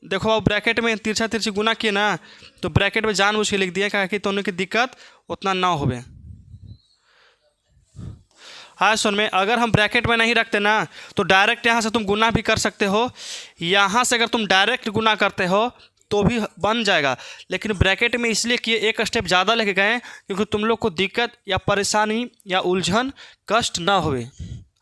देखो अब ब्रैकेट में तिरछा तिरछी गुना किए ना, तो ब्रैकेट में जानबूझ के लिख दिया क्या कि दोनों की दिक्कत उतना ना होवे। हाँ सुन में, अगर हम ब्रैकेट में नहीं रखते ना तो डायरेक्ट यहाँ से तुम गुना भी कर सकते हो, यहाँ से अगर तुम डायरेक्ट गुना करते हो तो भी बन जाएगा, लेकिन ब्रैकेट में इसलिए किए एक स्टेप ज़्यादा लेके गए क्योंकि तुम लोग को दिक्कत या परेशानी या उलझन कष्ट ना होवे।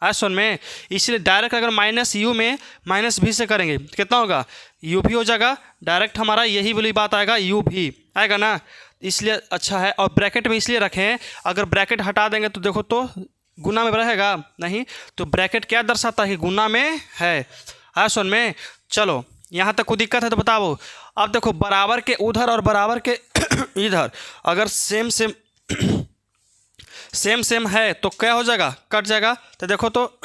आज सुन में, इसलिए डायरेक्ट अगर माइनस यू में माइनस भी से करेंगे कितना होगा, यू भी हो जाएगा। डायरेक्ट हमारा यही वाली बात आएगा, यू भी आएगा ना, इसलिए अच्छा है। और ब्रैकेट में इसलिए रखें, अगर ब्रैकेट हटा देंगे तो देखो तो गुना में रहेगा नहीं, तो ब्रैकेट क्या दर्शाता है कि गुना में है। आज सुन में, चलो यहाँ तक कोई दिक्कत है तो बताओ। अब देखो बराबर के उधर और बराबर के इधर अगर सेम सेम सेम सेम है तो क्या हो जाएगा, कट जाएगा। तो देखो तो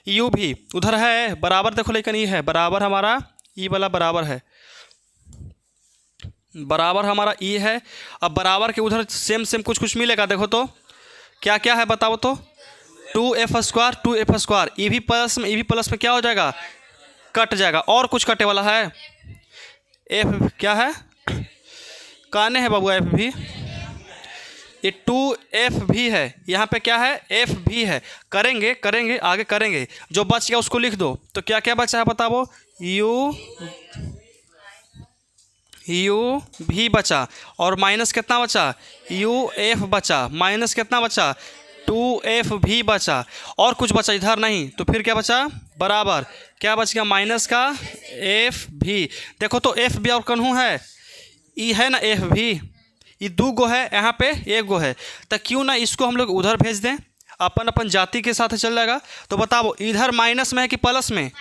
यू भी उधर है बराबर, देखो लेकिन ये है बराबर, हमारा ई वाला बराबर है, बराबर हमारा ई है। अब बराबर के उधर सेम सेम कुछ कुछ मिलेगा, देखो तो क्या क्या है बताओ तो, 2f स्क्वायर, 2f स्क्वायर, ई भी प्लस में क्या हो जाएगा, कट जाएगा। और कुछ कटे वाला है, एफ क्या है, काने है बाबू, एफ भी, ये 2f भी है, यहाँ पे क्या है, f भी है। करेंगे करेंगे आगे करेंगे, जो बच गया उसको लिख दो। तो क्या क्या बचा है बताओ, u भी बचा, और माइनस कितना बचा, uf बचा, माइनस कितना बचा, 2f भी बचा, और कुछ बचा इधर नहीं, तो फिर क्या बचा, बराबर क्या बच गया, माइनस का f भी। देखो तो f भी और कन्हू है, ई है ना f भी, ये 2 गो है, यहाँ पे 1 गो है, तो क्यों ना इसको हम लोग उधर भेज दें, अपन अपन जाति के साथ चल जाएगा। तो बताओ इधर माइनस में है कि प्लस में,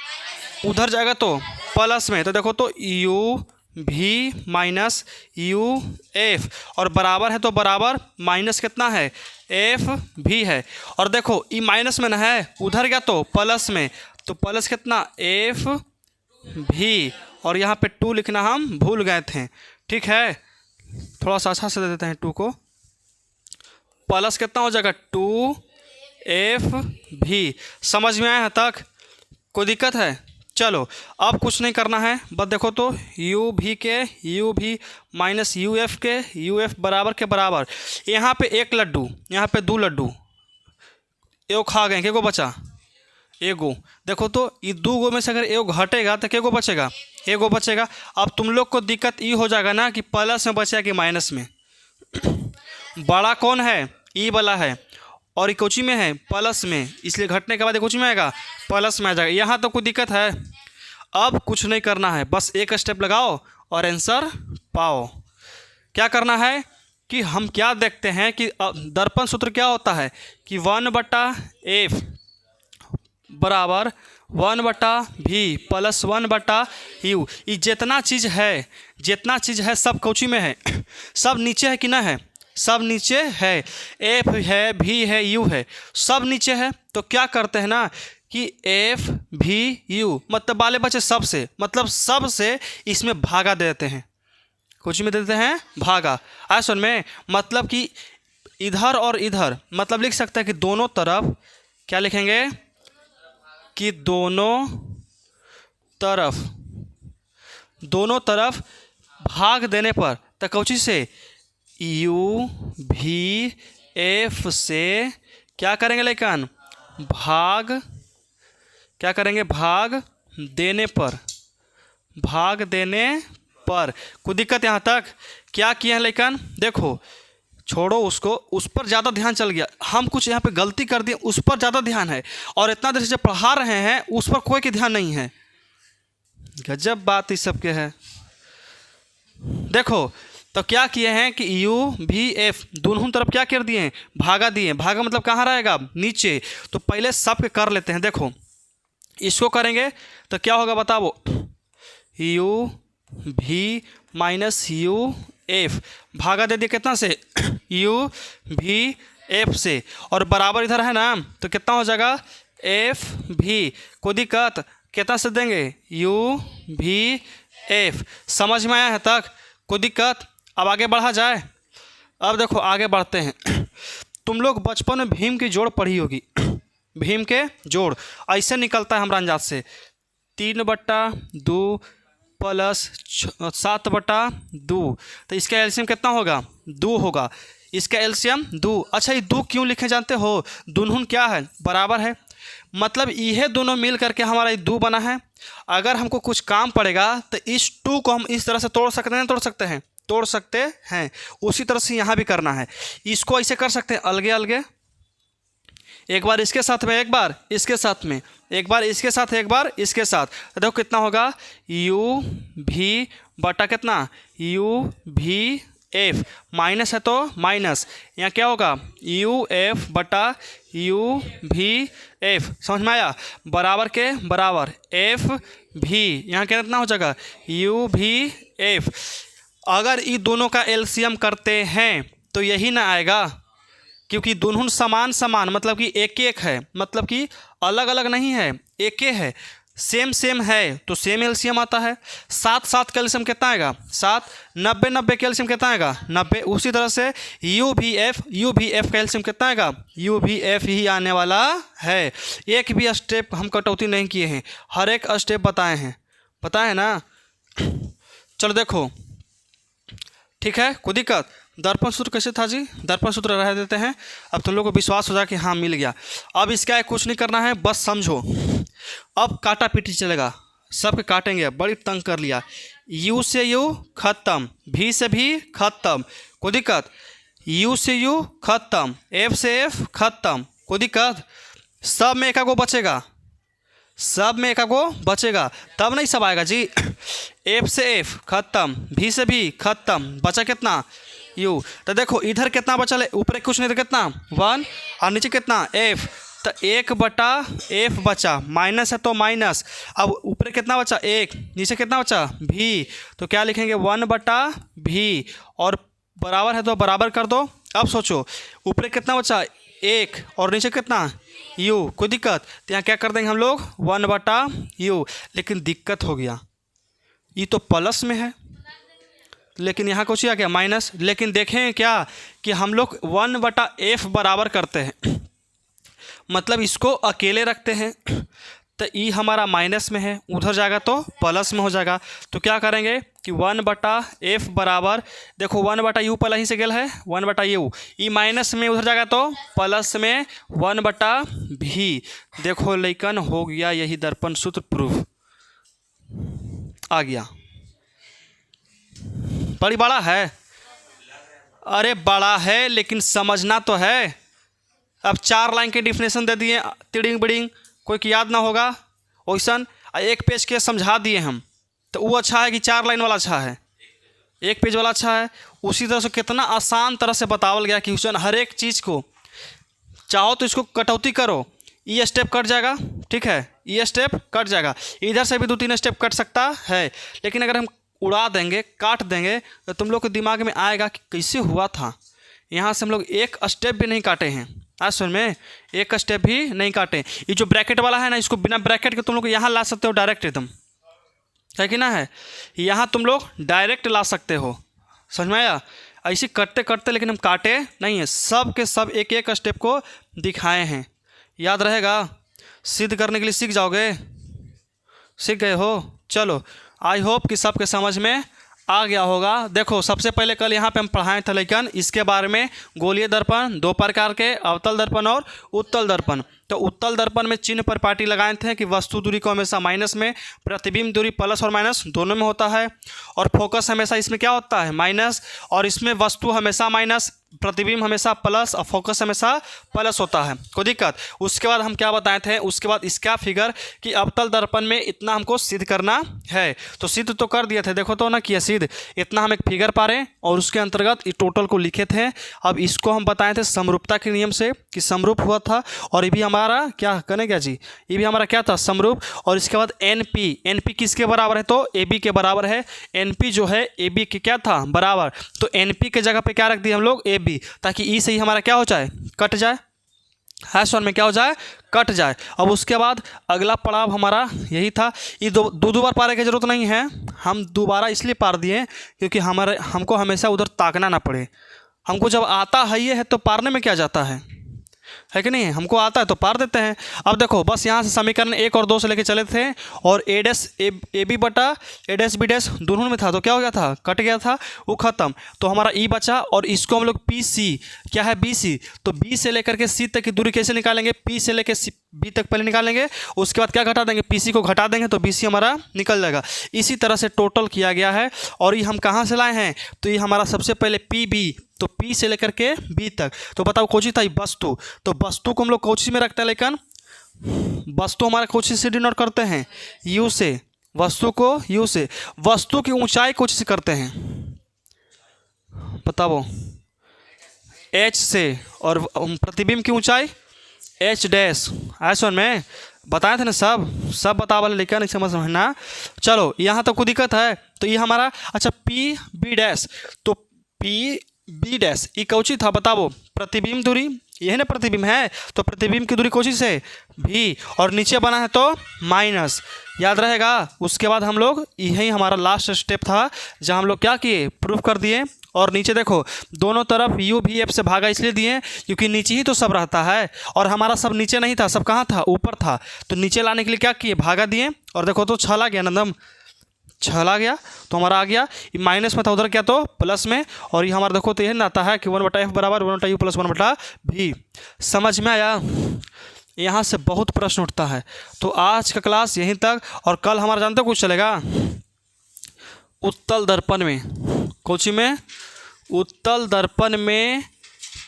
उधर जाएगा तो प्लस में। तो देखो तो u भी माइनस uf, और बराबर है तो बराबर माइनस कितना है, f भी है। और देखो ई माइनस में ना है, उधर गया तो प्लस में, तो प्लस कितना, f भी, और यहाँ पे 2 लिखना हम भूल गए थे, ठीक है, थोड़ा सा अच्छा से दे देते हैं 2 को। प्लस कितना हो जाएगा, 2f भी। समझ में आया तक, कोई दिक्कत है। चलो अब कुछ नहीं करना है, बस देखो तो u भी के u भी माइनस uf के uf बराबर के बराबर। यहाँ पे 1 लड्डू, यहाँ पे 2 लड्डू, एगो खा गए, के गो बचा, एगो। देखो तो ये 2 गो में से अगर एगो घटेगा तो के गो बचेगा, एगो बचेगा। अब तुम लोग को दिक्कत ये हो जाएगा ना कि प्लस में बचेगा कि माइनस में। बड़ा कौन है, ई वाला है, और कोची में है, प्लस में, इसलिए घटने के बाद कोची में आएगा, प्लस में आ जाएगा। यहाँ तो कोई दिक्कत है। अब कुछ नहीं करना है, बस एक स्टेप लगाओ और आंसर पाओ। क्या करना है कि हम क्या देखते हैं कि दर्पण सूत्र क्या होता है कि 1/f बराबर 1/v प्लस 1/u। ये जितना चीज़ है सब कोची में है, सब नीचे है कि ना है, सब नीचे है, f है, v है, u है, सब नीचे है। तो क्या करते हैं ना कि f v u मतलब बाले बचे सब से, मतलब सब से इसमें भागा दे देते हैं, कुछ में देते हैं भागा। आज सुन में, मतलब कि इधर और इधर, मतलब लिख सकते हैं कि दोनों तरफ क्या लिखेंगे कि दोनों तरफ भाग देने पर तो कौची से, u भी f से क्या करेंगे लेकिन भाग, क्या करेंगे, भाग देने पर, भाग देने पर। कोई दिक्कत यहाँ तक? क्या किए हैं लेकिन देखो, छोड़ो उसको, उस पर ज़्यादा ध्यान चल गया, हम कुछ यहाँ पे गलती कर दिए, उस पर ज़्यादा ध्यान है, और इतना देर से जब पढ़ा रहे हैं उस पर कोई के ध्यान नहीं है। गजब बात इस सब के है। देखो तो क्या किए हैं कि यू भी एफ दोनों तरफ क्या कर दिए हैं, भागा दिए। भागा मतलब कहाँ रहेगा, नीचे। तो पहले सब के कर लेते हैं। देखो इसको करेंगे तो क्या होगा बताओ, यू भी माइनस यू एफ, भागा दे दिए कितना से, यू भी एफ से, और बराबर इधर है ना, तो कितना हो जाएगा, एफ भी। कोई दिक्कत? कितना से देंगे, यू भी एफ। समझ में आया है तक? कोई दिक्कत? अब आगे बढ़ा जाए। अब देखो आगे बढ़ते हैं। तुम लोग बचपन में भीम की जोड़ पढ़ी होगी। भीम के जोड़ ऐसे निकलता है हमारा अंदाज से, 3/2 प्लस 7/2। तो इसका एलसीएम कितना होगा, 2 होगा। इसका एलसीएम 2। अच्छा ये 2 क्यों लिखे जानते हो, दोनों क्या है, बराबर है। मतलब यह दोनों मिल करके हमारा 2 बना है। अगर हमको कुछ काम पड़ेगा तो इस 2 को हम इस तरह से तोड़ सकते हैं, तोड़ सकते हैं, तोड़ सकते हैं। उसी तरह से यहाँ भी करना है। इसको ऐसे कर सकते हैं अलगे अलगे, एक बार इसके साथ में, एक बार इसके साथ में, एक बार इसके साथ, एक बार इसके साथ। तो देखो कितना होगा, यू भी बटा कितना, यू भी एफ। माइनस है तो माइनस, यहाँ क्या होगा, यू एफ बटा यू भी एफ। समझ में आया? बराबर के बराबर एफ भी, यहाँ कितना हो जाएगा, यू भी एफ। अगर ये दोनों का एलसीएम करते हैं तो यही ना आएगा, क्योंकि दोनों समान समान मतलब कि एक एक है, मतलब कि अलग अलग नहीं है, एक ही है, सेम सेम है, तो सेम एलसीएम आता है। 7 7 का एलसीएम कितना आएगा, 7। 90 90 का एलसीएम कितना आएगा, 90। उसी तरह से यू भी एफ का एलसीएम कितना आएगा, यू भी एफ ही आने वाला है। एक भी स्टेप हम कटौती नहीं किए हैं, हर एक स्टेप बताए हैं, पता है ना। चलो देखो ठीक है, कोई दिक्कत? दर्पण सूत्र कैसे था जी, दर्पण सूत्र रह देते हैं। अब तुम लोग को विश्वास हो जाए कि हाँ मिल गया। अब इसका कुछ नहीं करना है, बस समझो। अब काटा पीटी चलेगा, सबके काटेंगे। बड़ी तंग कर लिया। यू से यू खत्म, भी से भी खत्म, कोई दिक्कत? यू से यू खत्म, एफ से एफ खत्म, कोई दिक्कत? सब में एक गो बचेगा, सब में एक गो बचेगा, तब नहीं सब आएगा जी। एफ से एफ खत्म, भी से भी खत्म, बचा कितना, यू। तो देखो इधर कितना बचा है, ऊपर कुछ नहीं तो कितना 1, और नीचे कितना एफ। तो 1/f बचा, माइनस है तो माइनस। अब ऊपर कितना बचा 1, नीचे कितना बचा भी, तो क्या लिखेंगे 1/v, और बराबर है तो बराबर कर दो। अब सोचो ऊपर कितना बचा 1 और नीचे कितना u, कोई दिक्कत? तो यहाँ क्या कर देंगे हम लोग 1/u। लेकिन दिक्कत हो गया, ये तो प्लस में है, लेकिन यहाँ कुछ आ गया माइनस। लेकिन देखें क्या कि हम लोग 1/f बराबर करते हैं, मतलब इसको अकेले रखते हैं, तो ई हमारा माइनस में है, उधर जाएगा तो प्लस में हो जाएगा। तो क्या करेंगे कि 1/f बराबर, देखो 1/u पहले ही से गेल है, 1/u, ई माइनस में उधर जाएगा तो प्लस में 1/v। देखो लेकिन हो गया, यही दर्पण सूत्र प्रूफ आ गया। बड़ी बड़ा है, अरे बड़ा है लेकिन समझना तो है। अब 4 लाइन के डिफिनेशन दे दिए, तिड़िंग बिड़िंग, कोई की याद ना होगा वैसन, एक पेज के समझा दिए हम, तो वो अच्छा है कि 4 लाइन वाला अच्छा है, एक पेज वाला अच्छा है। उसी तरह से कितना आसान तरह से बतावल गया कि वैसन हर एक चीज़ को चाहो तो इसको कटौती करो, ये स्टेप कट जाएगा, ठीक है, ये स्टेप कट जाएगा, इधर से भी 2-3 स्टेप कट सकता है। लेकिन अगर हम उड़ा देंगे, काट देंगे, तो तुम लोग के दिमाग में आएगा कि कैसे हुआ था। यहाँ से हम लोग एक स्टेप भी नहीं काटे हैं, आज सुन में एक स्टेप भी नहीं काटे। ये जो ब्रैकेट वाला है ना, इसको बिना ब्रैकेट के तुम लोग यहाँ ला सकते हो डायरेक्ट, एकदम है कि ना है, यहाँ तुम लोग डायरेक्ट ला सकते हो। समझ में आया? ऐसे करते करते लेकिन हम काटे नहीं है, सब के सब एक एक स्टेप को दिखाए हैं। याद रहेगा? सिद्ध करने के लिए सीख जाओगे, सीख गए हो? चलो आई होप कि सबके समझ में आ गया होगा। देखो सबसे पहले कल यहाँ पे हम पढ़ाए थे लेकिन इसके बारे में, गोलीय दर्पण, दो प्रकार के, अवतल दर्पण और उत्तल दर्पण। तो उत्तल दर्पण में चिन्ह पर पाटी लगाए थे कि वस्तु दूरी को हमेशा माइनस में, प्रतिबिंब दूरी प्लस और माइनस दोनों में होता है, और फोकस हमेशा इसमें क्या होता है, माइनस, और इसमें वस्तु हमेशा माइनस, प्रतिबिंब हमेशा प्लस और फोकस हमेशा प्लस होता है। कोई दिक्कत? उसके बाद हम क्या बताए थे, उसके बाद इसका फिगर कि अवतल दर्पण में इतना हमको सिद्ध करना है, तो सिद्ध तो कर दिए थे, देखो तो ना किया सिद्ध, इतना हम एक फिगर पा रहे और उसके अंतर्गत इस टोटल को लिखे थे। अब इसको हम बताए थे समरूपता के नियम से कि समरूप हुआ था, और ये भी हमारा क्या करने क्या जी, ये भी हमारा क्या था, समरूप। और इसके बाद एनपी किसके बराबर है, तो ए बी के बराबर है। एनपी जो है ए बी के क्या था, बराबर, तो एनपी के जगह पे क्या रख दिए हम लोग, ए बी, ताकि ई से ही हमारा क्या हो जाए, कट जाए, हैश वन में क्या हो जाए, कट जाए। अब उसके बाद अगला पड़ाव हमारा यही था। ये दो बार पाने की जरूरत नहीं है, हम दोबारा इसलिए पार दिए क्योंकि हमको हमेशा उधर ताकना ना पड़े। हमको जब आता है ये है तो पारने में क्या जाता है कि नहीं, हमको आता है तो पार देते हैं। अब देखो बस यहाँ से समीकरण 1 और 2 से लेके चले थे, और ए डैश ए बी बटा ए डैश बी डैश दोनों में था, तो क्या हो गया था, कट गया था, वो खत्म। तो हमारा ई बचा, और इसको हम लोग पी सी, क्या है बी सी, तो बी से लेकर के सी तक की दूरी कैसे निकालेंगे, पी से लेकर बी तक पहले निकालेंगे, उसके बाद क्या घटा देंगे, पी सी को घटा देंगे तो बी सी हमारा निकल जाएगा। इसी तरह से टोटल किया गया है, और ये हम कहाँ से लाए हैं, तो ये हमारा सबसे पहले पी बी, तो पी से लेकर के बी तक। तो बताओ कोची था, वस्तु, तो वस्तु को हम लोग कोची में रखते हैं, लेकिन वस्तु हमारा कोची से डिनोट करते हैं, यू से, वस्तु को यू से। वस्तु की ऊंचाई कोची से करते हैं, बताओ, एच से, और प्रतिबिंब की ऊंचाई एच डैश, ऐसा में बताए थे ना, सब बता वाले, लेकिन इसे मत समझना। चलो यहाँ तक कोई दिक्कत है, तो ये हमारा, अच्छा पी बी डैश, तो पी बी डैश ये कौची था, बताओ, प्रतिबिंब दूरी, यही ना प्रतिबिंब है, तो प्रतिबिंब की दूरी कौची से, भी, और नीचे बना है तो माइनस, याद रहेगा। उसके बाद हम लोग, यही हमारा लास्ट स्टेप था जहाँ हम लोग क्या किए, प्रूफ कर दिए। और नीचे देखो दोनों तरफ यू भी एफ से भागा इसलिए दिए क्योंकि नीचे ही तो सब रहता है, और हमारा सब नीचे नहीं था, सब कहाँ था, ऊपर था, तो नीचे लाने के लिए क्या किए, भागा दिए, और देखो तो छल आ गया, नंदम छल आ गया, तो हमारा आ गया, ये माइनस में था, उधर क्या तो प्लस में, और ये हमारा देखो तो यही आता है कि 1/f बराबर 1/u प्लस 1/v। समझ में आया? यहाँ से बहुत प्रश्न उठता है। तो आज का क्लास यहीं तक, और कल हमारा जानते हो कुछ चलेगा, उत्तल दर्पण में, कोची में, उत्तल दर्पण में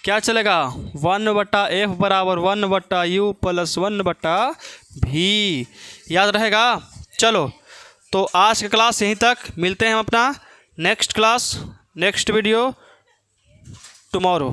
क्या चलेगा, 1/f बराबर 1/u प्लस 1/v, याद रहेगा। चलो तो आज का क्लास यहीं तक, मिलते हैं हम अपना next class, next video tomorrow.